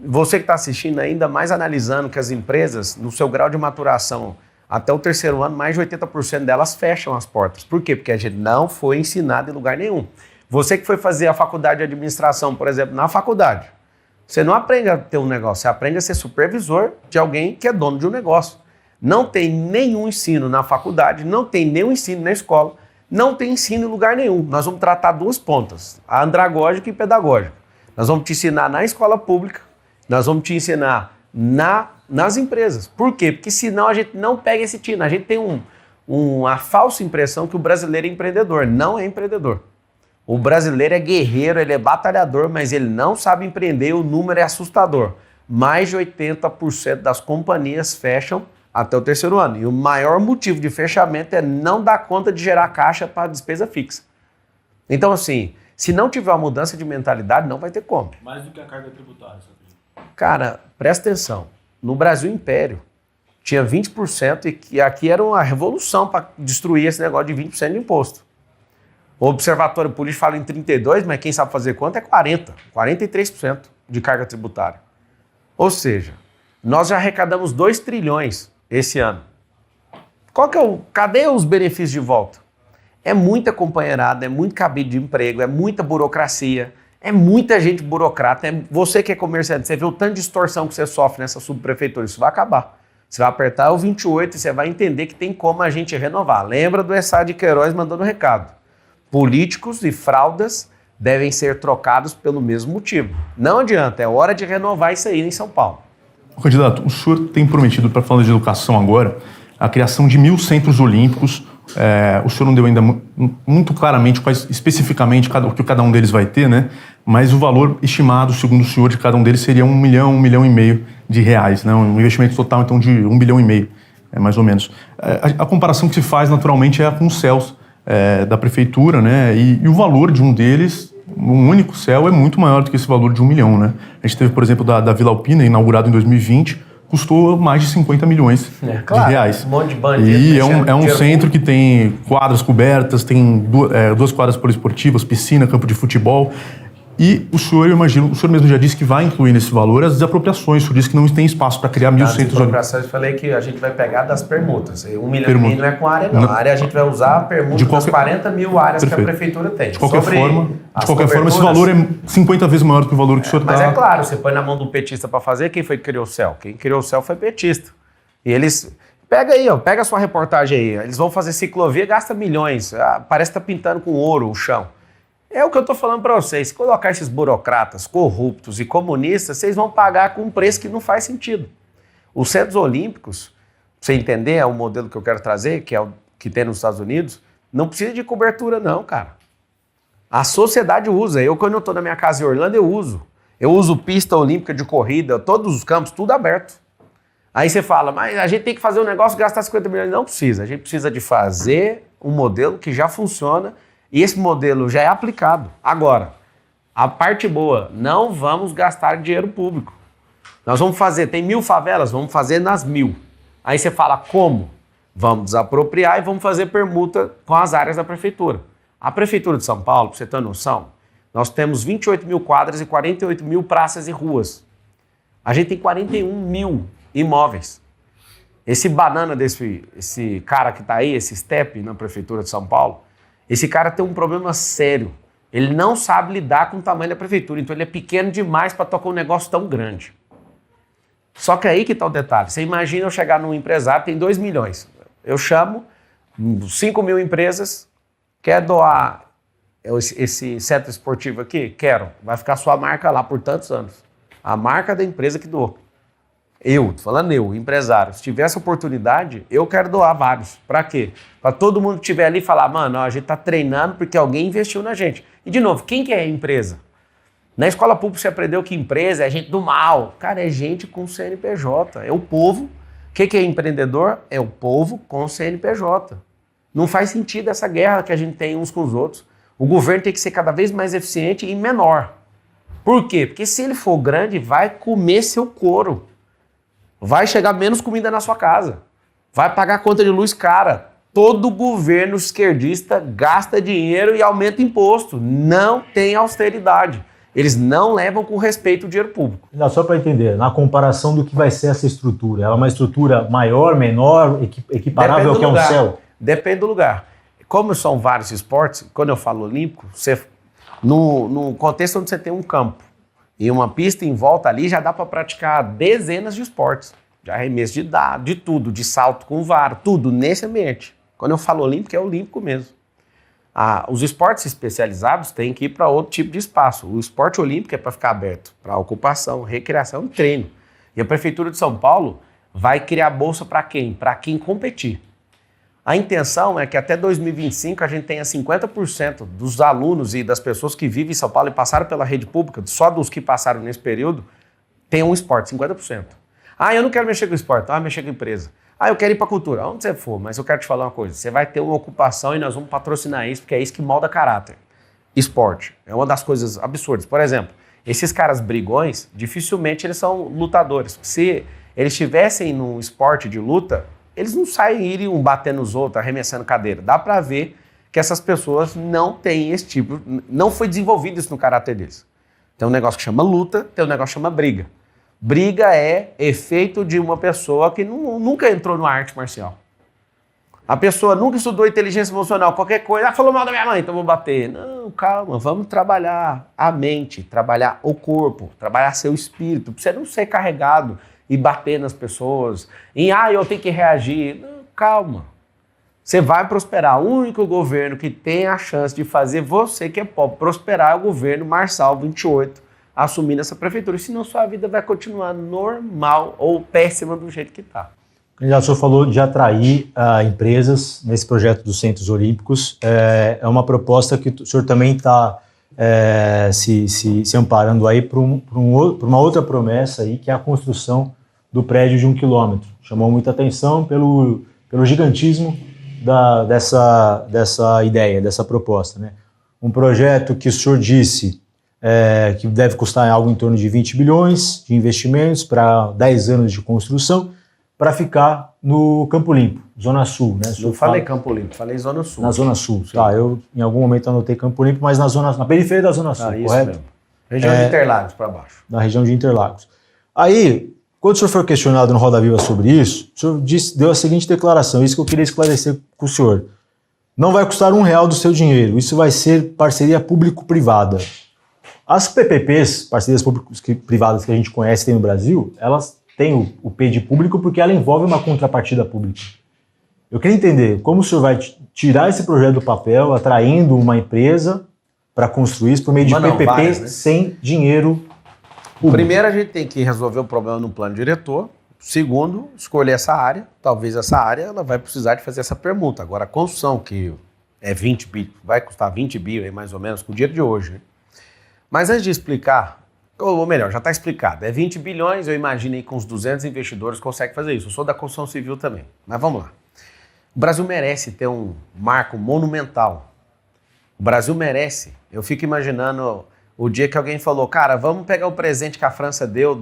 você que está assistindo ainda mais analisando que as empresas, no seu grau de maturação, até o terceiro ano, mais de 80% delas fecham as portas. Por quê? Porque a gente não foi ensinado em lugar nenhum. Você que foi fazer a faculdade de administração, por exemplo, na faculdade, você não aprende a ter um negócio, você aprende a ser supervisor de alguém que é dono de um negócio. Não tem nenhum ensino na faculdade, não tem nenhum ensino na escola, não tem ensino em lugar nenhum. Nós vamos tratar duas pontas, a andragógica e pedagógica. Nós vamos te ensinar na escola pública, nós vamos te ensinar nas empresas. Por quê? Porque senão a gente não pega esse tino. A gente tem uma falsa impressão que o brasileiro é empreendedor. Não é empreendedor. O brasileiro é guerreiro, ele é batalhador, mas ele não sabe empreender e o número é assustador. Mais de 80% das companhias fecham até o terceiro ano. E o maior motivo de fechamento é não dar conta de gerar caixa para despesa fixa. Então, assim, se não tiver uma mudança de mentalidade, não vai ter como. Mais do que a carga tributária, seu filho. Cara, presta atenção. No Brasil Império, tinha 20% e aqui era uma revolução para destruir esse negócio de 20% de imposto. O Observatório Político fala em 32%, mas quem sabe fazer quanto é 40%, 43% de carga tributária. Ou seja, nós já arrecadamos 2 trilhões esse ano. Cadê os benefícios de volta? É muita companheirada, é muito cabide de emprego, é muita burocracia, é muita gente burocrata. Você que é comerciante, você vê o tanto de extorsão que você sofre nessa subprefeitura, isso vai acabar. Você vai apertar o 28 e você vai entender que tem como a gente renovar. Lembra do Essá de Queiroz mandando recado. Políticos e fraudas devem ser trocados pelo mesmo motivo. Não adianta, é hora de renovar isso aí em São Paulo. Candidato, o senhor tem prometido, para falar de educação agora, a criação de 1.000 centros olímpicos. O senhor não deu ainda muito claramente quais especificamente o que cada um deles vai ter, né? Mas o valor estimado, segundo o senhor, de cada um deles seria 1 milhão, 1,5 milhão de reais, né? Um investimento total, então, de 1,5 bilhão, mais ou menos. A comparação que se faz, naturalmente, é com os céus da prefeitura, né? E o valor de um deles, um único céu, é muito maior do que esse valor de 1 milhão, né? A gente teve, por exemplo, da Vila Alpina, inaugurado em 2020, custou mais de 50 milhões de reais. Um monte de bandido. E é um centro que tem quadras cobertas, tem 2 quadras poliesportivas, piscina, campo de futebol. E o senhor, eu imagino, o senhor mesmo já disse que vai incluir nesse valor as desapropriações. O senhor disse que não tem espaço para criar 1.000 centros olímpicos. Desapropriações, eu falei que a gente vai pegar das permutas. 1 milhão não é com a área, não. A área a gente vai usar a permuta das 40 mil áreas que a prefeitura tem. De qualquer forma, esse valor é 50 vezes maior do que o valor que o senhor está... Mas é claro, você põe na mão do petista para fazer, quem foi que criou o céu? Quem criou o céu foi petista. E eles... Pega aí, pega a sua reportagem aí. Eles vão fazer ciclovia, gasta milhões. Parece que tá pintando com ouro o chão. É o que eu estou falando para vocês. Se colocar esses burocratas corruptos e comunistas, vocês vão pagar com um preço que não faz sentido. Os Centros Olímpicos, pra você entender, é o modelo que eu quero trazer, que é o que tem nos Estados Unidos, não precisa de cobertura não, cara. A sociedade usa. Eu, quando eu estou na minha casa em Orlando, eu uso. Eu uso pista olímpica de corrida, todos os campos, tudo aberto. Aí você fala, mas a gente tem que fazer um negócio e gastar 50 milhões. Não precisa. A gente precisa de fazer um modelo que já funciona. E esse modelo já é aplicado. Agora, a parte boa, não vamos gastar dinheiro público. Nós vamos fazer, tem 1.000 favelas, vamos fazer nas 1.000. Aí você fala, como? Vamos desapropriar e vamos fazer permuta com as áreas da prefeitura. A prefeitura de São Paulo, para você ter noção, nós temos 28 mil quadras e 48 mil praças e ruas. A gente tem 41 mil imóveis. Esse banana esse cara que está aí, esse Step na prefeitura de São Paulo, esse cara tem um problema sério. Ele não sabe lidar com o tamanho da prefeitura, então ele é pequeno demais para tocar um negócio tão grande. Só que aí que está o detalhe. Você imagina eu chegar num empresário, tem 2 milhões. Eu chamo 5 mil empresas, quer doar esse centro esportivo aqui? Quero. Vai ficar sua marca lá por tantos anos. A marca da empresa que doou. Tô falando eu, empresário, se tiver essa oportunidade, eu quero doar vários. Para quê? Para todo mundo que estiver ali falar, mano, a gente tá treinando porque alguém investiu na gente. E de novo, quem que é a empresa? Na escola pública você aprendeu que empresa é gente do mal. Cara, é gente com CNPJ, é o povo. O que é empreendedor? É o povo com CNPJ. Não faz sentido essa guerra que a gente tem uns com os outros. O governo tem que ser cada vez mais eficiente e menor. Por quê? Porque se ele for grande, vai comer seu couro. Vai chegar menos comida na sua casa. Vai pagar conta de luz cara. Todo governo esquerdista gasta dinheiro e aumenta imposto. Não tem austeridade. Eles não levam com respeito o dinheiro público. Só para entender, na comparação do que vai ser essa estrutura, ela é uma estrutura maior, menor, equiparável ao que é um céu? Depende do lugar. Como são vários esportes, quando eu falo olímpico, no contexto onde você tem um campo e uma pista em volta ali, já dá para praticar dezenas de esportes. De arremesso de dado, de tudo, de salto com vara, tudo nesse ambiente. Quando eu falo olímpico, é olímpico mesmo. Os esportes especializados têm que ir para outro tipo de espaço. O esporte olímpico é para ficar aberto, para ocupação, recreação e treino. E a Prefeitura de São Paulo vai criar bolsa para quem? Para quem competir. A intenção é que até 2025 a gente tenha 50% dos alunos e das pessoas que vivem em São Paulo e passaram pela rede pública, só dos que passaram nesse período, tenham um esporte, 50%. Eu não quero mexer com esporte, mexer com empresa. Eu quero ir para a cultura. Onde você for, mas eu quero te falar uma coisa. Você vai ter uma ocupação e nós vamos patrocinar isso, porque é isso que molda caráter. Esporte é uma das coisas absurdas. Por exemplo, esses caras brigões, dificilmente eles são lutadores. Se eles estivessem num esporte de luta, eles não iriam bater nos outros, arremessando cadeira. Dá para ver que essas pessoas não têm esse tipo, não foi desenvolvido isso no caráter deles. Tem um negócio que chama luta, tem um negócio que chama briga. Briga é efeito de uma pessoa que nunca entrou numa arte marcial. A pessoa nunca estudou inteligência emocional, qualquer coisa, falou mal da minha mãe, então vou bater. Não, calma, vamos trabalhar a mente, trabalhar o corpo, trabalhar seu espírito, para você não ser carregado e bater nas pessoas, eu tenho que reagir. Não, calma. Você vai prosperar. O único governo que tem a chance de fazer você que é pobre prosperar é o governo Marçal 28, assumindo essa prefeitura, senão sua vida vai continuar normal ou péssima do jeito que está. O senhor falou de atrair empresas nesse projeto dos Centros Olímpicos. É uma proposta que o senhor também está se amparando aí por uma outra promessa aí, que é a construção do prédio de 1 quilômetro. Chamou muita atenção pelo gigantismo dessa ideia, dessa proposta, né? Um projeto que o senhor disse que deve custar algo em torno de 20 bilhões de investimentos para 10 anos de construção, para ficar no Campo Limpo, Zona Sul, né? Não falei Campo Limpo, falei Zona Sul. Na Zona Sul, sim. Tá, eu em algum momento anotei Campo Limpo, mas na periferia da Zona Sul, isso correto? Mesmo. Região de Interlagos para baixo. Na região de Interlagos. Aí, quando o senhor foi questionado no Roda Viva sobre isso, o senhor deu a seguinte declaração, isso que eu queria esclarecer com o senhor. Não vai custar R$1 do seu dinheiro, isso vai ser parceria público-privada. As PPPs, parcerias públicas-privadas que a gente conhece tem no Brasil, elas têm o P de público porque ela envolve uma contrapartida pública. Eu queria entender como o senhor vai tirar esse projeto do papel, atraindo uma empresa para construir isso por meio de PPP várias, né? Sem dinheiro público. Primeiro, a gente tem que resolver o problema no plano diretor. Segundo, escolher essa área. Talvez essa área ela vai precisar de fazer essa permuta. Agora, a construção, que é 20 bi, vai custar 20 bi, mais ou menos, com o dinheiro de hoje, né? Mas antes de explicar, ou melhor, já está explicado, é 20 bilhões, eu imagino aí que uns 200 investidores conseguem fazer isso. Eu sou da construção civil também, mas vamos lá. O Brasil merece ter um marco monumental. O Brasil merece. Eu fico imaginando o dia que alguém falou, cara, vamos pegar o presente que a França deu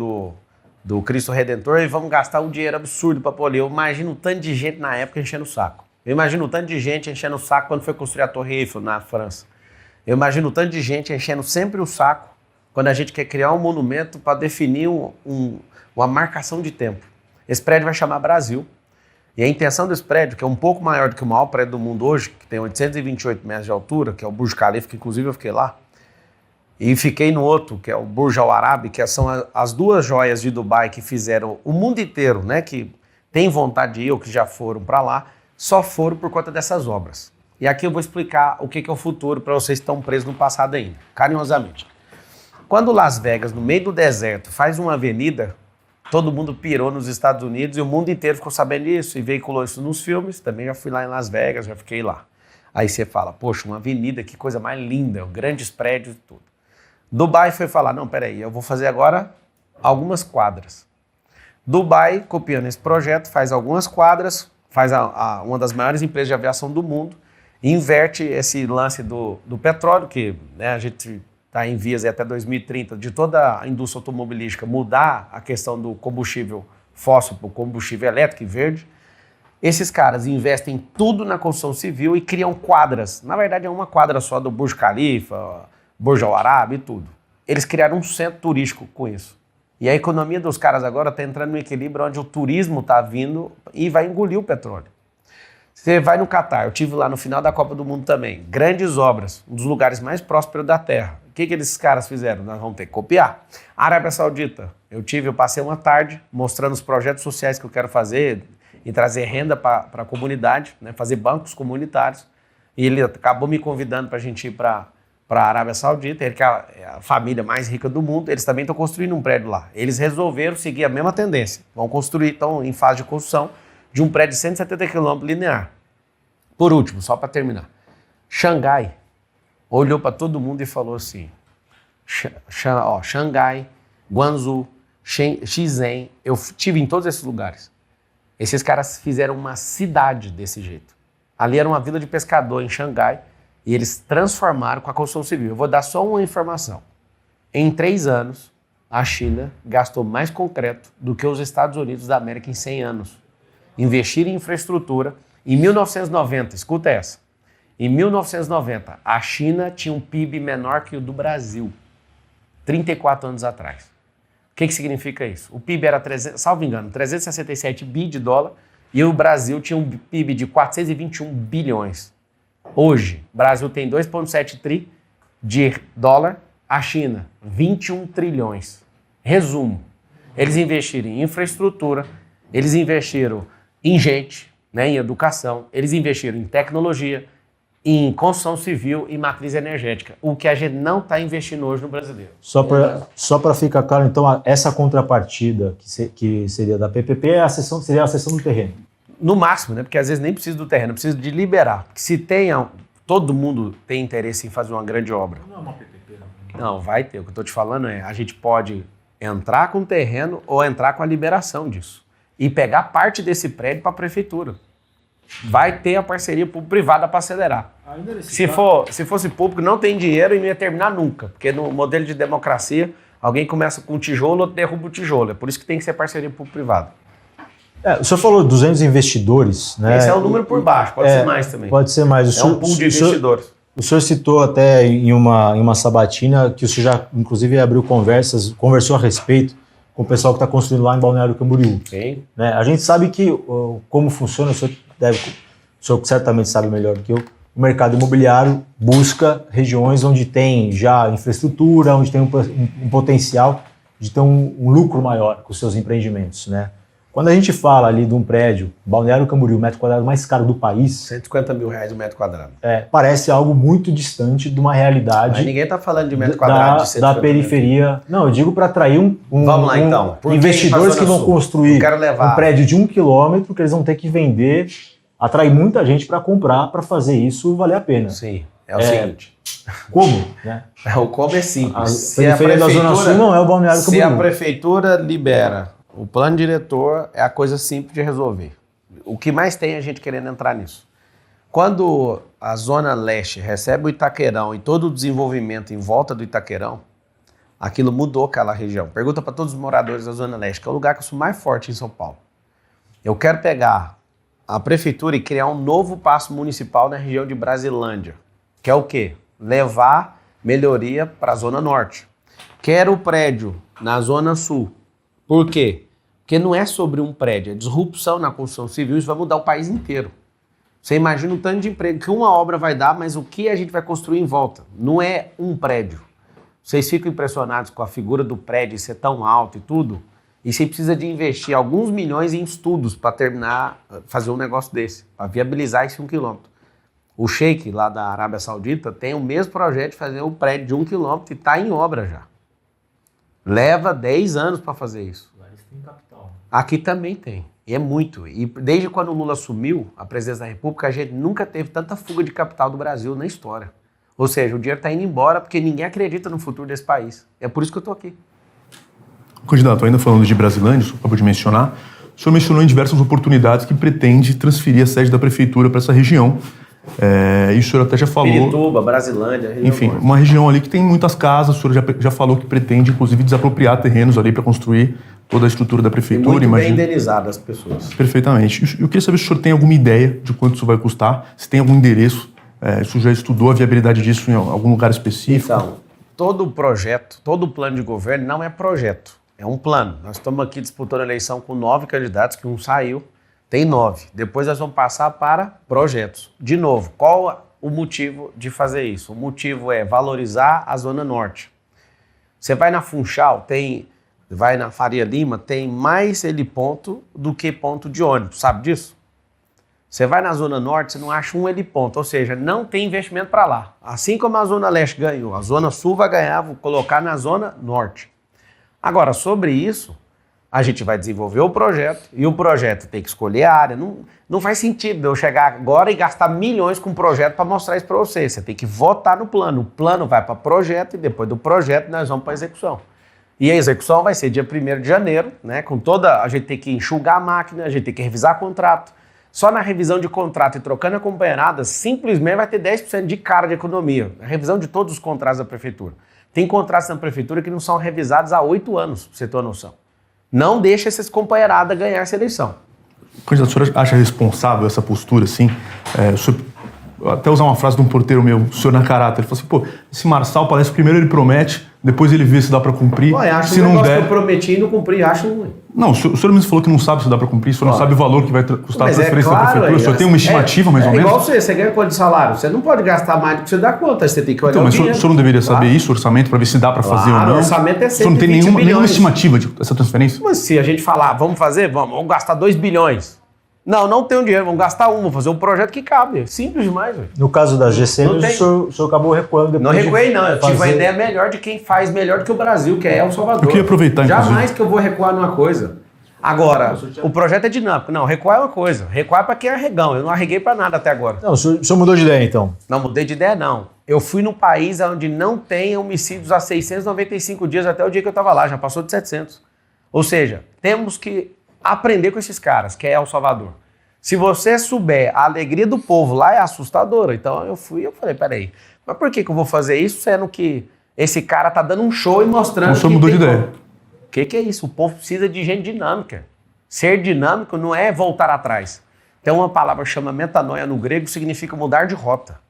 do Cristo Redentor e vamos gastar um dinheiro absurdo para polir. Eu imagino um tanto de gente na época enchendo o saco. Eu imagino um tanto de gente enchendo o saco quando foi construir a Torre Eiffel na França. Eu imagino um tanto de gente enchendo sempre o saco quando a gente quer criar um monumento para definir uma marcação de tempo. Esse prédio vai chamar Brasil. E a intenção desse prédio, que é um pouco maior do que o maior prédio do mundo hoje, que tem 828 metros de altura, que é o Burj Khalifa, que inclusive eu fiquei lá, e fiquei no outro, que é o Burj Al Arab, que são as duas joias de Dubai que fizeram o mundo inteiro, né, que tem vontade de ir ou que já foram para lá, só foram por conta dessas obras. E aqui eu vou explicar o que é o futuro para vocês que estão presos no passado ainda, carinhosamente. Quando Las Vegas, no meio do deserto, faz uma avenida, todo mundo pirou nos Estados Unidos e o mundo inteiro ficou sabendo disso e veiculou isso nos filmes. Também já fui lá em Las Vegas, já fiquei lá. Aí você fala, poxa, uma avenida, que coisa mais linda, grandes prédios e tudo. Dubai foi falar, não, peraí, eu vou fazer agora algumas quadras. Dubai, copiando esse projeto, faz algumas quadras, faz uma das maiores empresas de aviação do mundo, inverte esse lance do petróleo, que né, a gente está em vias até 2030 de toda a indústria automobilística mudar a questão do combustível fóssil para o combustível elétrico e verde. Esses caras investem tudo na construção civil e criam quadras. Na verdade, é uma quadra só do Burj Khalifa, Burj Al Arab e tudo. Eles criaram um centro turístico com isso. E a economia dos caras agora está entrando no equilíbrio onde o turismo está vindo e vai engolir o petróleo. Você vai no Catar, eu estive lá no final da Copa do Mundo também. Grandes obras, um dos lugares mais prósperos da Terra. O que esses caras fizeram? Nós vamos ter que copiar. Arábia Saudita, eu passei uma tarde mostrando os projetos sociais que eu quero fazer e trazer renda para a comunidade, né, fazer bancos comunitários. E ele acabou me convidando para a gente ir para a Arábia Saudita, ele que é a família mais rica do mundo, eles também estão construindo um prédio lá. Eles resolveram seguir a mesma tendência. Vão construir, estão em fase de construção, de um prédio de 170 km linear. Por último, só para terminar, Xangai olhou para todo mundo e falou assim, Xangai, Guangzhou, Shenzhen, eu estive em todos esses lugares. Esses caras fizeram uma cidade desse jeito. Ali era uma vila de pescador em Xangai e eles transformaram com a construção civil. Eu vou dar só uma informação. Em 3 anos, a China gastou mais concreto do que os Estados Unidos da América em 100 anos. Investir em infraestrutura. Em 1990, escuta essa, em 1990, a China tinha um PIB menor que o do Brasil, 34 anos atrás. O que significa isso? O PIB era, salvo engano, 367 bi de dólar e o Brasil tinha um PIB de 421 bilhões. Hoje, o Brasil tem 2,7 tri de dólar, a China, 21 trilhões. Resumo, eles investiram em infraestrutura, eles investiram em gente, né, em educação, eles investiram em tecnologia, em construção civil e matriz energética, o que a gente não está investindo hoje no brasileiro. Só para ficar claro, então, essa contrapartida que seria da PPP seria a cessão do terreno? No máximo, né, porque às vezes nem precisa do terreno, precisa de liberar. Porque se todo mundo tem interesse em fazer uma grande obra. Não é uma PPP, não. Não, vai ter. O que eu estou te falando é, a gente pode entrar com o terreno ou entrar com a liberação disso. E pegar parte desse prédio para a prefeitura. Vai ter a parceria público-privada para acelerar. Se fosse público, não tem dinheiro e não ia terminar nunca. Porque no modelo de democracia, alguém começa com um tijolo, outro derruba o tijolo. É por isso que tem que ser parceria público-privada. O senhor falou 200 investidores, né? Esse é o número por baixo, pode ser mais também. Pode ser mais. É um pool de investidores. O senhor citou até em uma sabatina que o senhor já, inclusive, conversou a respeito com o pessoal que está construindo lá em Balneário Camboriú. Sim. Né? A gente sabe que como funciona, o senhor certamente sabe melhor do que eu, o mercado imobiliário busca regiões onde tem já infraestrutura, onde tem um potencial de ter um lucro maior com os seus empreendimentos, né? Quando a gente fala ali de um prédio, Balneário Camboriú, o metro quadrado mais caro do país... 150 mil reais o metro quadrado. Parece algo muito distante de uma realidade... Mas ninguém está falando de metro quadrado de 150 da periferia. Não, eu digo para atrair Vamos lá, então. investidores que vão construir um prédio de 1 quilômetro, que eles vão ter que vender, atrair muita gente para comprar, para fazer isso valer a pena. Sim, é o seguinte... Como? Né? O como é simples. A periferia da Zona Sul não é o Balneário Camboriú. Se a prefeitura libera... O plano diretor é a coisa simples de resolver. O que mais tem é a gente querendo entrar nisso. Quando a Zona Leste recebe o Itaquerão e todo o desenvolvimento em volta do Itaquerão, aquilo mudou aquela região. Pergunta para todos os moradores da Zona Leste, que é o lugar que eu sou mais forte em São Paulo. Eu quero pegar a prefeitura e criar um novo paço municipal na região de Brasilândia, que é o quê? Levar melhoria para a Zona Norte. Quero o prédio na Zona Sul. Por quê? Porque não é sobre um prédio, é disrupção na construção civil, isso vai mudar o país inteiro. Você imagina o tanto de emprego que uma obra vai dar, mas o que a gente vai construir em volta? Não é um prédio. Vocês ficam impressionados com a figura do prédio ser tão alto e tudo, e você precisa de investir alguns milhões em estudos para terminar, fazer um negócio desse, para viabilizar esse 1 quilômetro. O Sheik lá da Arábia Saudita tem o mesmo projeto de fazer um prédio de 1 quilômetro e está em obra já. Leva 10 anos para fazer isso. Lá eles têm capital. Aqui também tem. E é muito. E desde quando o Lula assumiu a presidência da República, a gente nunca teve tanta fuga de capital do Brasil na história. Ou seja, o dinheiro está indo embora porque ninguém acredita no futuro desse país. É por isso que eu estou aqui. Candidato, ainda falando de Brasilândia, só acabou de mencionar, O senhor mencionou em diversas oportunidades que pretende transferir a sede da prefeitura para essa região. E o senhor até já falou... Pirituba, Brasilândia... Enfim, uma região ali que tem muitas casas. O senhor já falou que pretende, inclusive, desapropriar terrenos ali para construir toda a estrutura da prefeitura. E muito bem indenizado as pessoas. Perfeitamente. Eu queria saber se o senhor tem alguma ideia de quanto isso vai custar, se tem algum endereço, se o senhor já estudou a viabilidade disso em algum lugar específico. Então, todo projeto, todo plano de governo não é projeto, é um plano. Nós estamos aqui disputando a eleição com 9 candidatos, que um saiu, tem 9. Depois nós vamos passar para projetos. De novo, qual o motivo de fazer isso? O motivo é valorizar a Zona Norte. Você vai na Funchal, vai na Faria Lima, tem mais heliponto do que ponto de ônibus, sabe disso? Você vai na Zona Norte, você não acha um heliponto, ou seja, não tem investimento para lá. Assim como a Zona Leste ganhou, a Zona Sul vai ganhar, vou colocar na Zona Norte. Agora, sobre isso, a gente vai desenvolver o projeto, e o projeto tem que escolher a área. Não faz sentido eu chegar agora e gastar milhões com um projeto para mostrar isso para você. Você tem que votar no plano. O plano vai para projeto, e depois do projeto nós vamos para a execução. E a execução vai ser dia 1º de janeiro, né? A gente tem que enxugar a máquina, a gente tem que revisar contrato. Só na revisão de contrato e trocando acompanhada, simplesmente vai ter 10% de cara de economia. A revisão de todos os contratos da prefeitura. Tem contratos na prefeitura que não são revisados há 8 anos, pra você ter uma noção. Não deixa esses companheiradas ganhar essa eleição. Candidato, o senhor acha responsável essa postura, assim? O senhor, até usar uma frase de um porteiro meu, o senhor na caráter, ele falou assim, pô, esse Marçal parece que primeiro ele promete, depois ele vê se dá para cumprir. Acho se um não negócio der... que eu prometi e não cumpri, acho ruim. Não, o senhor mesmo falou que não sabe se dá para cumprir, o senhor não sabe o valor que vai custar a transferência da prefeitura, o senhor tem uma estimativa mais ou menos? Igual você ganha quanto de salário, você não pode gastar mais do que você dá conta, você tem que olhar então, mas o senhor não deveria saber isso, o orçamento, para ver se dá para fazer ou não? O orçamento é 120 o senhor não tem nenhuma estimativa dessa transferência? Mas se a gente falar, vamos fazer, vamos gastar 2 bilhões. Não tenho dinheiro, vamos gastar vamos fazer um projeto que cabe. Simples demais, velho. No caso das GCMs, o senhor acabou recuando depois. Não recuei, não. Eu tive uma ideia melhor de quem faz melhor do que o Brasil, que é El Salvador. Eu queria aproveitar, Jamais que eu vou recuar numa coisa. Agora, o projeto é dinâmico. Não, recuar é uma coisa. Recuar é para quem é arregão. Eu não arreguei para nada até agora. Não, o senhor mudou de ideia, então? Não mudei de ideia, não. Eu fui num país onde não tem homicídios há 695 dias até o dia que eu estava lá. Já passou de 700. Ou seja, temos que aprender com esses caras, que é El Salvador. Se você souber, a alegria do povo lá é assustadora. Então eu falei, peraí, mas por que eu vou fazer isso sendo que esse cara tá dando um show e mostrando o senhor mudou de ideia. O que é isso? O povo precisa de gente dinâmica. Ser dinâmico não é voltar atrás. Tem uma palavra que chama metanoia no grego, significa mudar de rota.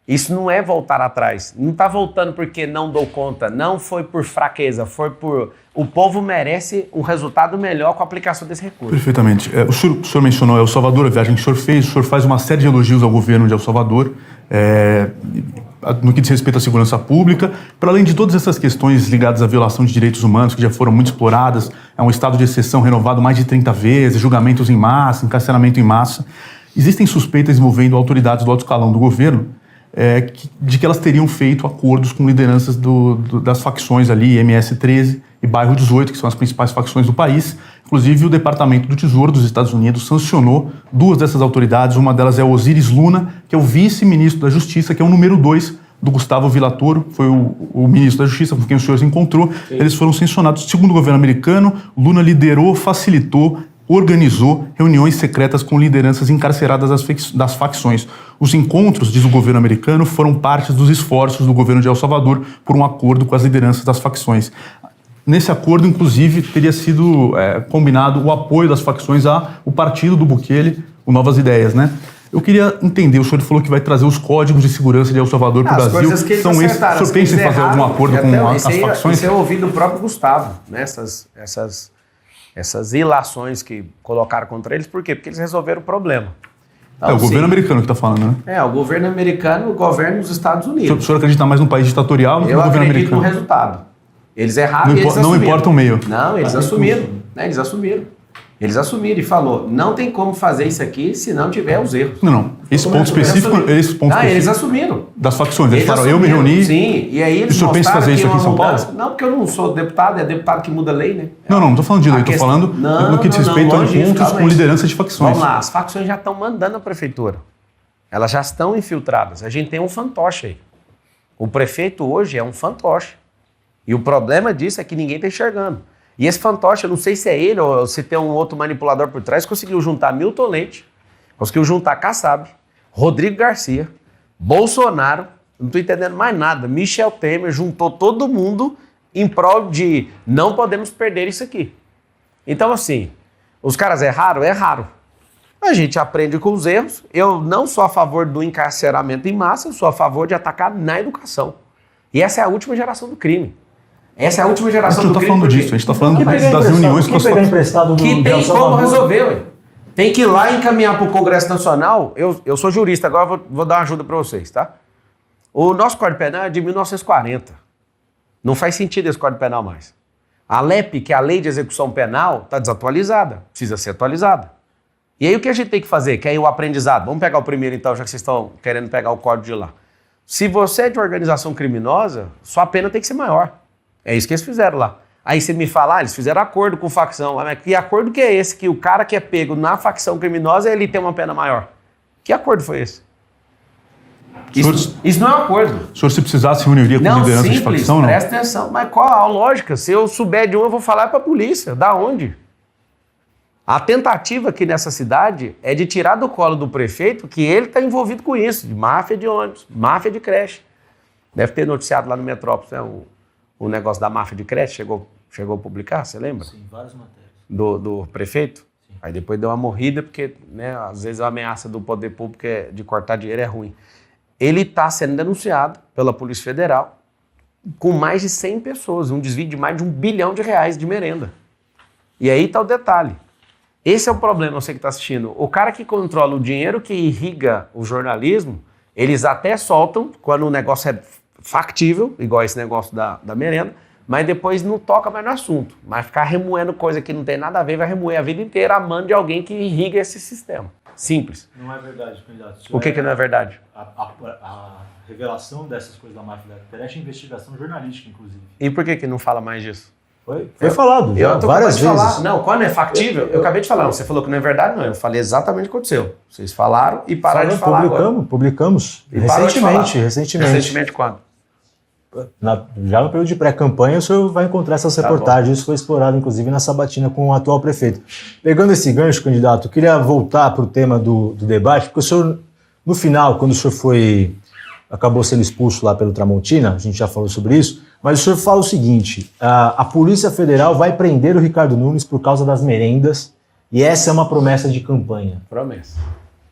Isso não é voltar atrás. Não está voltando porque não dou conta. Não foi por fraqueza, foi por... O povo merece um resultado melhor com a aplicação desse recurso. Perfeitamente. O senhor mencionou El Salvador, a viagem que o senhor fez. O senhor faz uma série de elogios ao governo de El Salvador, no que diz respeito à segurança pública. Para além de todas essas questões ligadas à violação de direitos humanos, que já foram muito exploradas, é um estado de exceção renovado mais de 30 vezes, julgamentos em massa, encarceramento em massa. Existem suspeitas envolvendo autoridades do alto escalão do governo, de que elas teriam feito acordos com lideranças das facções ali, MS-13 e Bairro 18, que são as principais facções do país. Inclusive, o Departamento do Tesouro dos Estados Unidos sancionou 2 dessas autoridades. Uma delas é o Osiris Luna, que é o vice-ministro da Justiça, que é o número 2 do Gustavo Villatoro, foi o ministro da Justiça com quem o senhor se encontrou. Sim. Eles foram sancionados. Segundo o governo americano, Luna liderou, facilitou, organizou reuniões secretas com lideranças encarceradas das facções. Os encontros, diz o governo americano, foram parte dos esforços do governo de El Salvador por um acordo com as lideranças das facções. Nesse acordo, inclusive, teria sido combinado o apoio das facções ao partido do Bukele, o Novas Ideias, né? Eu queria entender, o senhor falou que vai trazer os códigos de segurança de El Salvador para o Brasil. Coisas que eles são esses. O senhor pensa em fazer algum acordo com as facções? Isso é ouvido do próprio Gustavo, né? Essas ilações que colocaram contra eles, por quê? Porque eles resolveram o problema. Então, o governo americano que está falando, né? O governo americano, o governo dos Estados Unidos. O senhor acredita mais num país ditatorial do que no governo americano? Eu acredito no resultado. Eles erraram e eles assumiram. Não importa o meio. Não, eles assumiram. Eles assumiram. Eles assumiram e falou, não tem como fazer isso aqui se não tiver os erros. Não. Esse ponto específico... Eles assumiram. Das facções. Eles falaram, eu me reuni... Sim, e aí eles o senhor pensa em fazer isso aqui em São Paulo? Não, porque eu não sou deputado, é deputado que muda a lei, né? Não estou falando de lei, estou falando no que diz respeito a encontros com liderança de facções. Vamos lá, as facções já estão mandando a prefeitura. Elas já estão infiltradas. A gente tem um fantoche aí. O prefeito hoje é um fantoche. E o problema disso é que ninguém está enxergando. E esse fantoche, eu não sei se é ele ou se tem um outro manipulador por trás, conseguiu juntar Milton Leite, conseguiu juntar Kassab, Rodrigo Garcia, Bolsonaro, não estou entendendo mais nada, Michel Temer, juntou todo mundo em prol de não podemos perder isso aqui. Então, assim, os caras erraram? Erraram. A gente aprende com os erros. Eu não sou a favor do encarceramento em massa, eu sou a favor de atacar na educação. E essa é a última geração do crime. Essa é a última geração do crime. A gente não está falando disso, a gente está falando das reuniões com as que tem como resolver, ué. Tem que ir lá e encaminhar para o Congresso Nacional. Eu sou jurista, agora vou dar uma ajuda para vocês, tá? O nosso Código Penal é de 1940. Não faz sentido esse Código Penal mais. A LEP, que é a Lei de Execução Penal, está desatualizada, precisa ser atualizada. E aí o que a gente tem que fazer? Que é o aprendizado. Vamos pegar o primeiro então, já que vocês estão querendo pegar o código de lá. Se você é de organização criminosa, sua pena tem que ser maior. É isso que eles fizeram lá. Aí você me fala, eles fizeram acordo com facção. Mas que acordo que é esse? Que o cara que é pego na facção criminosa, ele tem uma pena maior. Que acordo foi esse? Isso não é um acordo. O senhor, se precisasse, reuniria com liderança de facção, não? Presta atenção. Mas qual a lógica? Se eu souber de um, eu vou falar para a polícia. Da onde? A tentativa aqui nessa cidade é de tirar do colo do prefeito que ele está envolvido com isso, de máfia de ônibus, máfia de creche. Deve ter noticiado lá no Metrópolis, né, o negócio da máfia de creche, chegou a publicar, você lembra? Sim, várias matérias. Do prefeito? Sim. Aí depois deu uma morrida, porque né, às vezes a ameaça do poder público de cortar dinheiro é ruim. Ele está sendo denunciado pela Polícia Federal com mais de 100 pessoas, um desvio de mais de R$1 bilhão de merenda. E aí está o detalhe. Esse é o problema, você que está assistindo. O cara que controla o dinheiro que irriga o jornalismo, eles até soltam quando o negócio é factível, igual esse negócio da merenda, mas depois não toca mais no assunto. Mas ficar remoendo coisa que não tem nada a ver, vai remoer a vida inteira a mão de alguém que irriga esse sistema. Simples. Não é verdade, candidato. O que não é verdade? A revelação dessas coisas da máfia da creche é investigação jornalística, inclusive. E por que não fala mais disso? Foi falado já, várias vezes. Falar. Não, quando é factível, eu acabei de falar. Você falou que não é verdade, não. Eu falei exatamente o que aconteceu. Vocês falaram e pararam de falar Publicamos. E recentemente. Recentemente Quando? Já no período de pré-campanha, o senhor vai encontrar essas reportagens. Isso foi explorado, inclusive, na sabatina com o atual prefeito. Pegando esse gancho, candidato, eu queria voltar para o tema do debate, porque o senhor, no final, quando o senhor acabou sendo expulso lá pelo Tramontina, a gente já falou sobre isso, mas o senhor fala o seguinte, a Polícia Federal vai prender o Ricardo Nunes por causa das merendas, e essa é uma promessa de campanha. Promessa.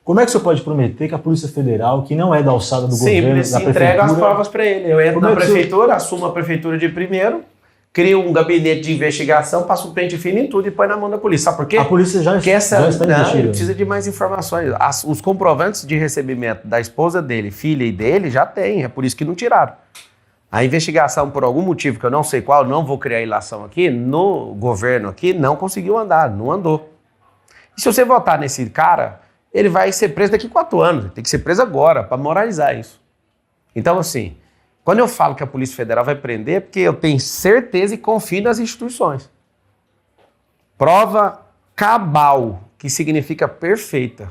Como é que o senhor pode prometer que a Polícia Federal, que não é da alçada do governo, da prefeitura... entrega as provas para ele. Eu entro na prefeitura, assumo a prefeitura de primeiro, crio um gabinete de investigação, passo um pente fino em tudo e põe na mão da polícia. Sabe por quê? A polícia já está investindo. Ele precisa de mais informações. Os comprovantes de recebimento da esposa dele, filha e dele, já tem. É por isso que não tiraram. A investigação, por algum motivo que eu não sei qual, não vou criar ilação aqui, no governo aqui, não conseguiu andar, não andou. E se você votar nesse cara, ele vai ser preso daqui 4 anos. Tem que ser preso agora, para moralizar isso. Então, assim, quando eu falo que a Polícia Federal vai prender, é porque eu tenho certeza e confio nas instituições. Prova cabal, que significa perfeita.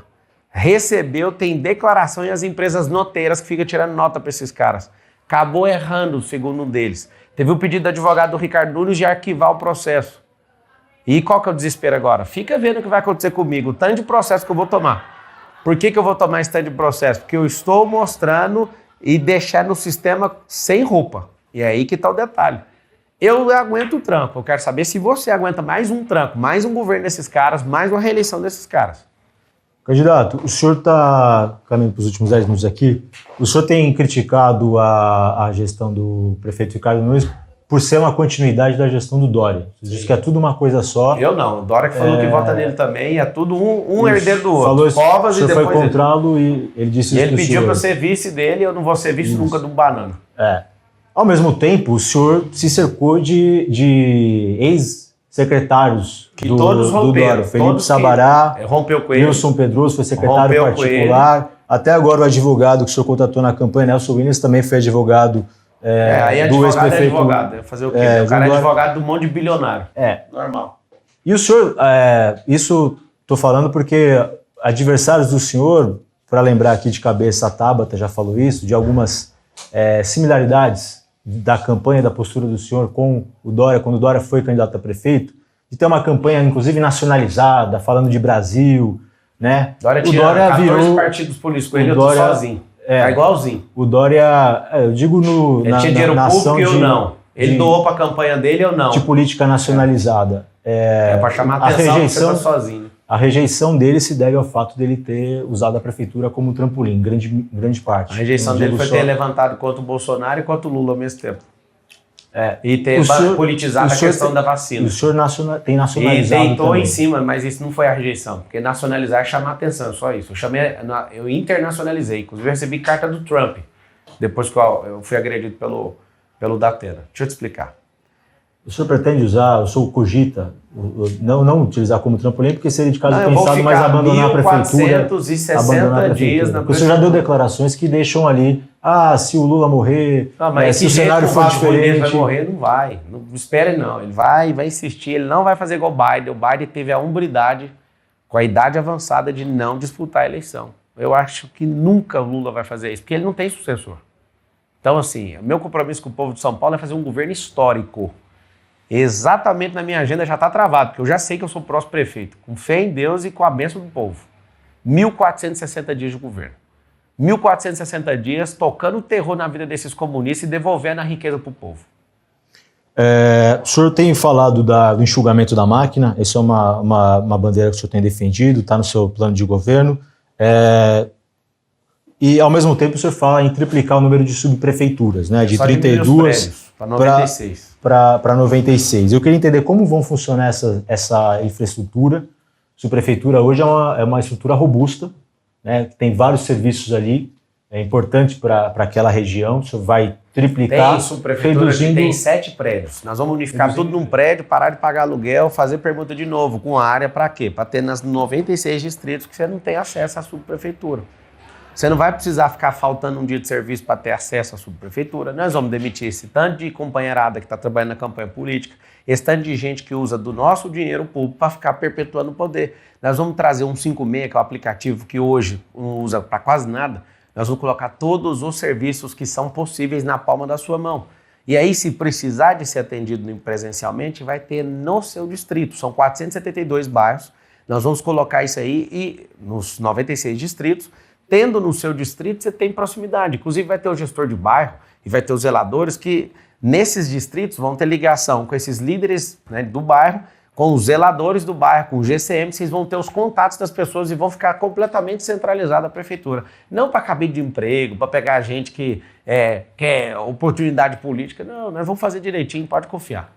Recebeu, tem declaração e as empresas noteiras que ficam tirando nota para esses caras. Acabou errando, segundo um deles. Teve o pedido do advogado do Ricardo Nunes de arquivar o processo. E qual que é o desespero agora? Fica vendo o que vai acontecer comigo, o tanto de processo que eu vou tomar. Por que eu vou tomar esse tanto de processo? Porque eu estou mostrando e deixando o sistema sem roupa. E é aí que está o detalhe. Eu aguento o tranco, eu quero saber se você aguenta mais um tranco, mais um governo desses caras, mais uma reeleição desses caras. Candidato, o senhor está caminhando para os últimos 10 minutos aqui. O senhor tem criticado a gestão do prefeito Ricardo Nunes por ser uma continuidade da gestão do Dória. Você diz que é tudo uma coisa só. Eu não. O Dória que falou que vota nele também, é tudo um herdeiro do outro. Falou isso, Covas o senhor e depois foi encontrá-lo e ele disse isso. Ele pediu para ser vice dele, eu não vou ser vice nunca de um banana. Ao mesmo tempo, o senhor se cercou de ex-secretários do Dória. Felipe Sabará, rompeu com ele. Wilson Pedroso foi secretário particular. Até agora o advogado que o senhor contratou na campanha, Nelson Williams, também foi advogado aí do ex-prefeito. Fazer o quê? O cara é advogado do monte de bilionário. Normal. E o senhor, isso estou falando porque adversários do senhor, para lembrar aqui de cabeça, a Tabata já falou isso, de algumas similaridades da campanha, da postura do senhor com o Dória, quando o Dória foi candidato a prefeito, de ter uma campanha, inclusive, nacionalizada, falando de Brasil, né? Dória tinha 14 partidos políticos, ele eu tô sozinho. Tá igualzinho. O Dória, eu digo ele tinha dinheiro público e eu não. Ele doou para a campanha dele ou não. De política nacionalizada. Para chamar a atenção que você tá sozinho. A rejeição dele se deve ao fato dele ter usado a prefeitura como trampolim, grande parte. A rejeição dele foi ter levantado contra o Bolsonaro e contra o Lula ao mesmo tempo. E ter politizado a questão da vacina. O senhor tem nacionalizado e deitou também. em cima, mas isso não foi a rejeição. Porque nacionalizar é chamar atenção, só isso. Eu internacionalizei. Inclusive, eu recebi carta do Trump, depois que eu fui agredido pelo Datena. Deixa eu te explicar. O senhor pretende usar, o senhor cogita, não utilizar como trampolim, porque seria de caso pensado, mas abandonar a prefeitura. 1.460 dias na prefeitura. Porque o senhor já deu declarações que deixam ali, se o Lula morrer, se o cenário for diferente... vai morrer, não vai. Não espere não, ele vai insistir, ele não vai fazer igual o Biden. O Biden teve a hombridade, com a idade avançada, de não disputar a eleição. Eu acho que nunca o Lula vai fazer isso, porque ele não tem sucessor. Então, assim, o meu compromisso com o povo de São Paulo é fazer um governo histórico. Exatamente na minha agenda já está travado, porque eu já sei que eu sou o próximo prefeito, com fé em Deus e com a bênção do povo. 1.460 dias de governo. 1.460 dias tocando o terror na vida desses comunistas e devolvendo a riqueza para o povo. O senhor tem falado do enxugamento da máquina, essa é uma bandeira que o senhor tem defendido, está no seu plano de governo, e ao mesmo tempo o senhor fala em triplicar o número de subprefeituras, né, de 32 para 96. Para 96. Eu queria entender como vão funcionar essa infraestrutura. Subprefeitura hoje é uma estrutura robusta, né? Tem vários serviços ali, é importante para aquela região. O senhor vai triplicar. Tem subprefeitura que tem 7 prédios. Nós vamos unificar tudo num prédio, parar de pagar aluguel, fazer permuta de novo, com área para quê? Para ter nas 96 distritos que você não tem acesso à subprefeitura. Você não vai precisar ficar faltando um dia de serviço para ter acesso à subprefeitura. Nós vamos demitir esse tanto de companheirada que está trabalhando na campanha política, esse tanto de gente que usa do nosso dinheiro público para ficar perpetuando o poder. Nós vamos trazer um 56, que é o aplicativo que hoje não usa para quase nada. Nós vamos colocar todos os serviços que são possíveis na palma da sua mão. E aí, se precisar de ser atendido presencialmente, vai ter no seu distrito. São 472 bairros. Nós vamos colocar isso aí e nos 96 distritos. Tendo no seu distrito, você tem proximidade. Inclusive, vai ter o gestor de bairro e vai ter os zeladores que, nesses distritos, vão ter ligação com esses líderes, né, do bairro, com os zeladores do bairro, com o GCM, vocês vão ter os contatos das pessoas e vão ficar completamente centralizada a prefeitura. Não para cabide de emprego, para pegar gente que quer oportunidade política. Não, nós vamos fazer direitinho, pode confiar.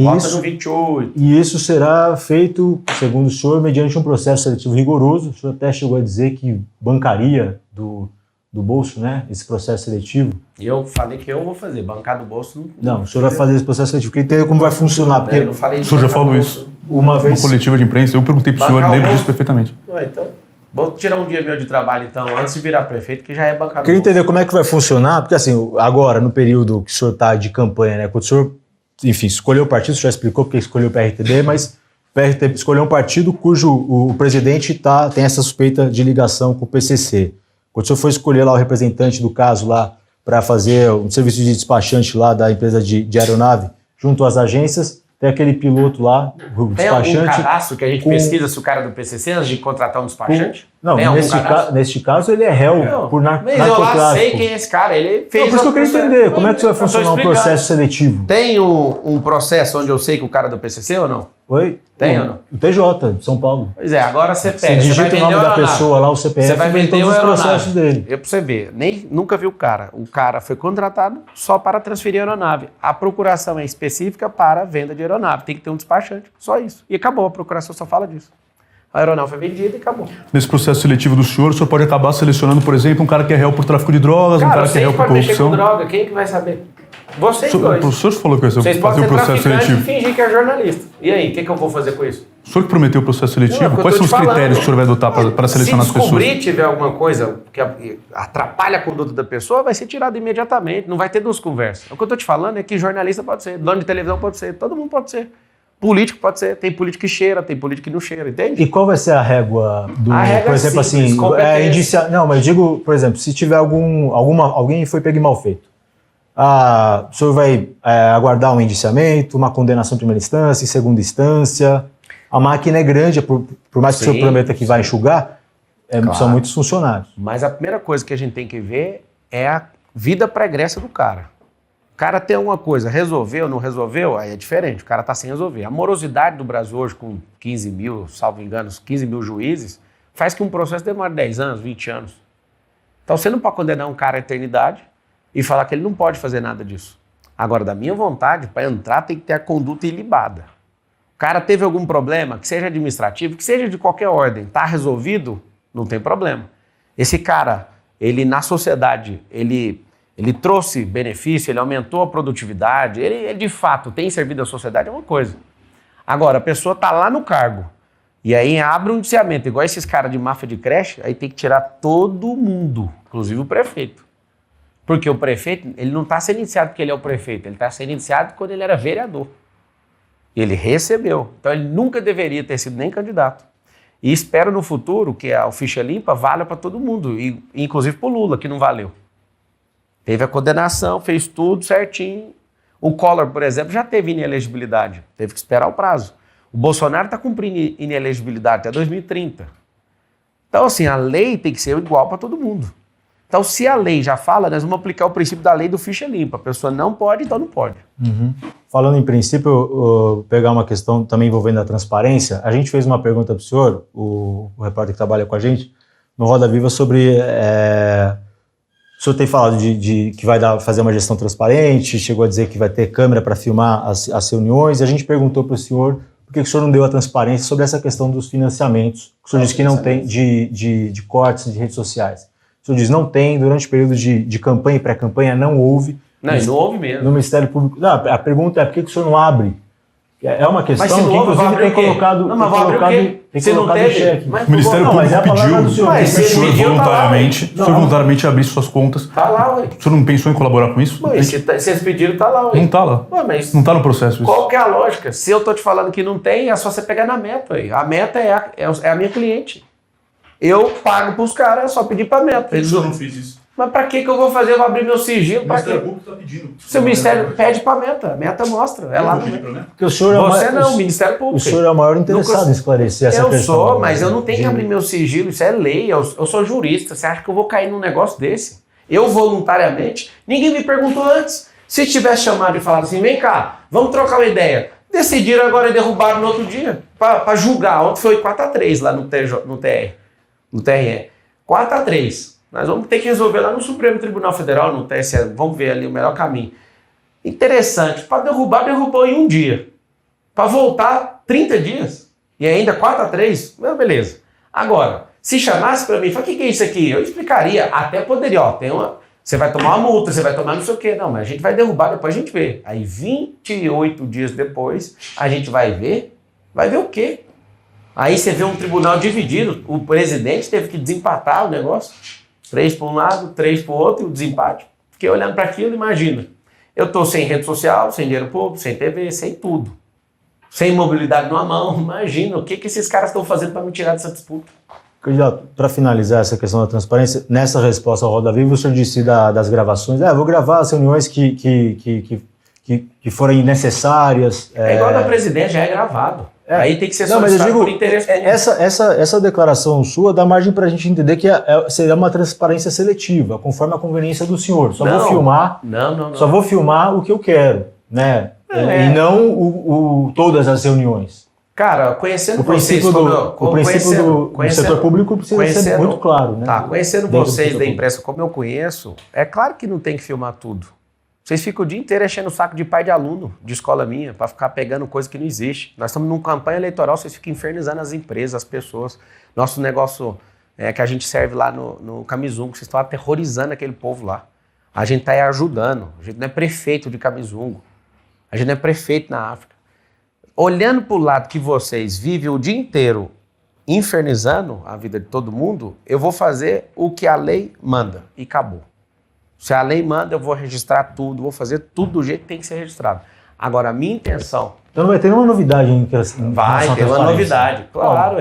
Bota no 28. E isso será feito, segundo o senhor, mediante um processo seletivo rigoroso. O senhor até chegou a dizer que bancaria do bolso, né, esse processo seletivo. E eu falei que eu vou fazer, bancar do bolso. Não, o senhor vai fazer esse processo seletivo, porque entender como vai funcionar. Porque eu não falei o senhor já falou isso uma vez. Uma coletiva de imprensa, eu perguntei para o senhor, lembro disso perfeitamente. Então, vou tirar um dia meu de trabalho, então, antes de virar prefeito, que já é bancado. Queria entender como é que vai funcionar, porque assim, agora, no período que o senhor está de campanha, né, quando o senhor, enfim, escolheu o partido, o senhor já explicou porque escolheu o PRTB, mas o PRTB escolheu um partido cujo o presidente tem essa suspeita de ligação com o PCC. Quando o senhor foi escolher lá o representante do caso lá para fazer um serviço de despachante lá da empresa de aeronave junto às agências, tem aquele piloto lá, o despachante... Tem algum cadastro que a gente pesquisa se o cara é do PCC antes de contratar um despachante? Não, neste caso ele é réu por narcotráfico. Mas eu lá sei quem é esse cara, ele fez... Por isso que eu queria entender, como é que vai funcionar um processo seletivo? Tem um processo onde eu sei que o cara é do PCC ou não? Oi? Tem ou não? O TJ, de São Paulo. Pois é, agora você pega. Você digita o nome da pessoa lá, o CPF, você vai vender todos os processos dele. Eu, pra você ver, nunca vi o cara. O cara foi contratado só para transferir a aeronave. A procuração é específica para a venda de aeronave. Tem que ter um despachante, só isso. E acabou, a procuração só fala disso. A aeronave foi vendida e acabou. Nesse processo seletivo do senhor pode acabar selecionando, por exemplo, um cara que é réu por tráfico de drogas, um cara que é réu por corrupção. Mexer com droga, quem é que vai saber? Vocês dois. O senhor falou que vai fazer o processo seletivo. E fingir que é jornalista. E aí, o que eu vou fazer com isso? O senhor que prometeu o processo seletivo, quais são os critérios que o senhor vai adotar para selecionar as pessoas? Se descobrir tiver alguma coisa que atrapalha a conduta da pessoa, vai ser tirado imediatamente. Não vai ter duas conversas. O que eu estou te falando é que jornalista pode ser, dono de televisão pode ser, todo mundo pode ser. Político pode ser, tem político que cheira, tem político que não cheira, entende? E qual vai ser a régua do, por exemplo, simples, assim, não, mas eu digo, por exemplo, se tiver alguém foi pego e mal feito. o senhor vai aguardar um indiciamento, uma condenação em primeira instância, em segunda instância. A máquina é grande, por mais que o senhor prometa que vai enxugar, Claro. são muitos funcionários. Mas a primeira coisa que a gente tem que ver é a vida pregressa do cara. O cara tem alguma coisa, resolveu, não resolveu, aí é diferente, o cara está sem resolver. A morosidade do Brasil hoje, com 15 mil, salvo engano, 15 mil juízes, faz que um processo demore 10 anos, 20 anos. Então você não pode condenar um cara à eternidade e falar que ele não pode fazer nada disso. Agora, da minha vontade, para entrar tem que ter a conduta ilibada. O cara teve algum problema, que seja administrativo, que seja de qualquer ordem, está resolvido, não tem problema. Esse cara, ele na sociedade, ele trouxe benefício, ele aumentou a produtividade, ele de fato tem servido à sociedade, é uma coisa. Agora, a pessoa está lá no cargo, e aí abre um indiciamento, igual esses caras de máfia de creche, aí tem que tirar todo mundo, inclusive o prefeito. Porque o prefeito, ele não está sendo indiciado porque ele é o prefeito, ele está sendo indiciado quando ele era vereador. Ele recebeu, então ele nunca deveria ter sido nem candidato. E espero no futuro que a ficha limpa valha para todo mundo, e inclusive para o Lula, que não valeu. Teve a condenação, fez tudo certinho. O Collor, por exemplo, já teve inelegibilidade, teve que esperar o prazo. O Bolsonaro está cumprindo inelegibilidade até 2030. Então, assim, a lei tem que ser igual para todo mundo. Então, se a lei já fala, nós vamos aplicar o princípio da lei do ficha limpa. A pessoa não pode, então não pode. Uhum. Falando em princípio, eu pegar uma questão também envolvendo a transparência, a gente fez uma pergunta para o senhor, o repórter que trabalha com a gente, no Roda Viva, sobre... o senhor tem falado de que vai fazer uma gestão transparente, chegou a dizer que vai ter câmera para filmar as reuniões, e a gente perguntou para o senhor por que o senhor não deu a transparência sobre essa questão dos financiamentos. O senhor disse que não tem, de cortes de redes sociais. O senhor diz não tem, durante o período de campanha e pré-campanha não houve. Não, não houve mesmo. No Ministério Público. Não, a pergunta é por que o senhor não abre? É uma questão mas se não que houve, inclusive tem colocado. Não, mas vai abrir o quê? Se não teve, o Ministério Público pediu que o senhor voluntariamente abrisse suas contas. Tá lá, ué. O senhor não pensou em colaborar com isso? Mas se eles pediram, tá lá, ué. Não tá lá. Ué, mas não tá no processo isso. Qual que é a lógica? Se eu tô te falando que não tem, é só você pegar na meta, ué. A meta é a minha cliente. Eu pago pros caras, é só pedir pra meta. O senhor não fez isso. Mas pra que eu vou fazer? Eu vou abrir meu sigilo? O Ministério Público está pedindo. Se o Ministério pede pra meta, a meta mostra. É lá. Porque o senhor o Ministério Público. O senhor é o maior interessado em esclarecer essa questão. Eu sou, mas eu não tenho que abrir meu sigilo, isso é lei, eu sou jurista. Você acha que eu vou cair num negócio desse? Eu voluntariamente, ninguém me perguntou antes. Se tivesse chamado e falado assim, vem cá, vamos trocar uma ideia. Decidiram agora e derrubaram no outro dia, para julgar. Ontem foi 4-3 lá no TRE. 4-3. Nós vamos ter que resolver lá no Supremo Tribunal Federal, no TSE, vamos ver ali o melhor caminho. Interessante, para derrubar, derrubou em um dia. Para voltar, 30 dias. E ainda 4-3, beleza. Agora, se chamasse para mim, fala, o que é isso aqui? Eu explicaria, até poderia, você vai tomar uma multa, você vai tomar não sei o quê. Não, mas a gente vai derrubar, depois a gente vê. Aí 28 dias depois, a gente vai ver o quê? Aí você vê um tribunal dividido, o presidente teve que desempatar o negócio. 3 para um lado, 3 para o outro, e o desempate. Fiquei olhando para aquilo, imagina. Eu estou sem rede social, sem dinheiro público, sem TV, sem tudo. Sem mobilidade numa mão. Imagina o que esses caras estão fazendo para me tirar dessa disputa. Candidato, para finalizar essa questão da transparência, nessa resposta ao Roda Viva, o senhor disse das gravações. Vou gravar as reuniões que forem necessárias. É igual a da presidente, já é gravado. Aí tem que ser solicitado por interesse público. Essa declaração sua dá margem para a gente entender que seria uma transparência seletiva, conforme a conveniência do senhor. Vou filmar. Só vou filmar o que eu quero, né? E não todas as reuniões. Cara, conhecendo o princípio do setor público precisa ser muito claro, né? Tá, conhecendo vocês da imprensa como eu conheço, é claro que não tem que filmar tudo. Vocês ficam o dia inteiro enchendo o saco de pai de aluno de escola minha para ficar pegando coisa que não existe. Nós estamos numa campanha eleitoral, vocês ficam infernizando as empresas, as pessoas. Nosso negócio é que a gente serve lá no Camizungo, vocês estão aterrorizando aquele povo lá. A gente está aí ajudando, a gente não é prefeito de Camizungo, a gente não é prefeito na África. Olhando para o lado que vocês vivem o dia inteiro infernizando a vida de todo mundo, eu vou fazer o que a lei manda e acabou. Se a lei manda, eu vou registrar tudo, vou fazer tudo do jeito que tem que ser registrado. Agora, a minha intenção... Então não vai ter nenhuma novidade em relação Vai ter uma novidade, claro.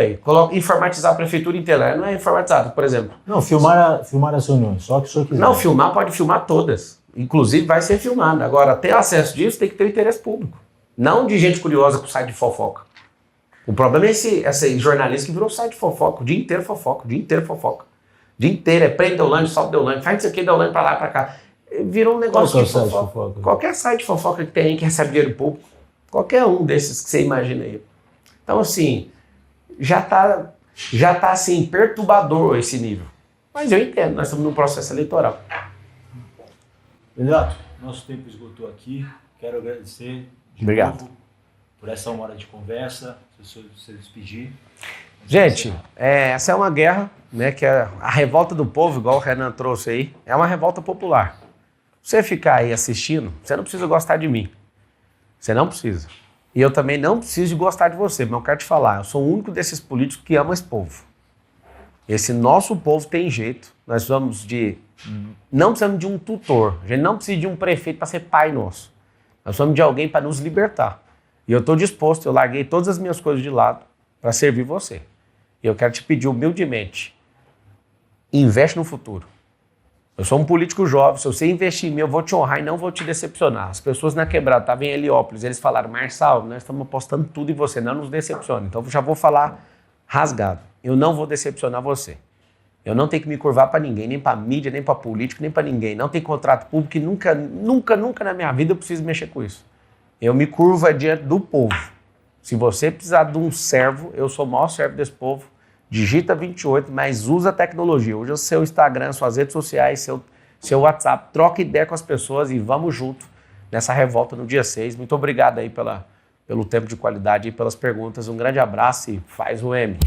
Informatizar a prefeitura inteira, não é informatizado, por exemplo. Não, filmar as reuniões, só que o senhor quiser. Não, pode filmar todas. Inclusive vai ser filmado. Agora, ter acesso disso tem que ter interesse público. Não de gente curiosa com site de fofoca. O problema é esse jornalista que virou site de fofoca. O dia inteiro fofoca, o dia inteiro fofoca. O dia inteiro é prende Deolane, sobe Deolane, faz isso aqui, Deolane pra lá, pra cá. Virou um negócio de fofoca. Qualquer site de fofoca que tem aí que recebe dinheiro público. Qualquer um desses que você imagina aí. Então, assim, já tá assim, perturbador esse nível. Mas eu entendo, nós estamos num processo eleitoral. Renato, nosso tempo esgotou aqui. Quero agradecer de Obrigado. novo por essa 1 hora de conversa. Se você despedir. Gente, essa é uma guerra, né, que é a revolta do povo, igual o Renan trouxe aí, é uma revolta popular. Você ficar aí assistindo, você não precisa gostar de mim. Você não precisa. E eu também não preciso de gostar de você, mas eu quero te falar, eu sou o único desses políticos que ama esse povo. Esse nosso povo tem jeito. Nós não precisamos de um tutor, a gente não precisa de um prefeito para ser pai nosso. Nós precisamos de alguém para nos libertar. E eu estou disposto, eu larguei todas as minhas coisas de lado para servir você. E eu quero te pedir humildemente, investe no futuro. Eu sou um político jovem, se você investir em mim, eu vou te honrar e não vou te decepcionar. As pessoas na quebrada, estavam em Heliópolis, eles falaram, Marçal, nós estamos apostando tudo em você, não nos decepcione. Então eu já vou falar rasgado, eu não vou decepcionar você. Eu não tenho que me curvar para ninguém, nem para mídia, nem para político, nem para ninguém. Não tem contrato público e nunca na minha vida eu preciso mexer com isso. Eu me curvo diante do povo. Se você precisar de um servo, eu sou o maior servo desse povo. Digita 28, mas usa a tecnologia. Usa o seu Instagram, suas redes sociais, seu WhatsApp. Troca ideia com as pessoas e vamos junto nessa revolta no dia 6. Muito obrigado aí pelo tempo de qualidade e pelas perguntas. Um grande abraço e faz o M.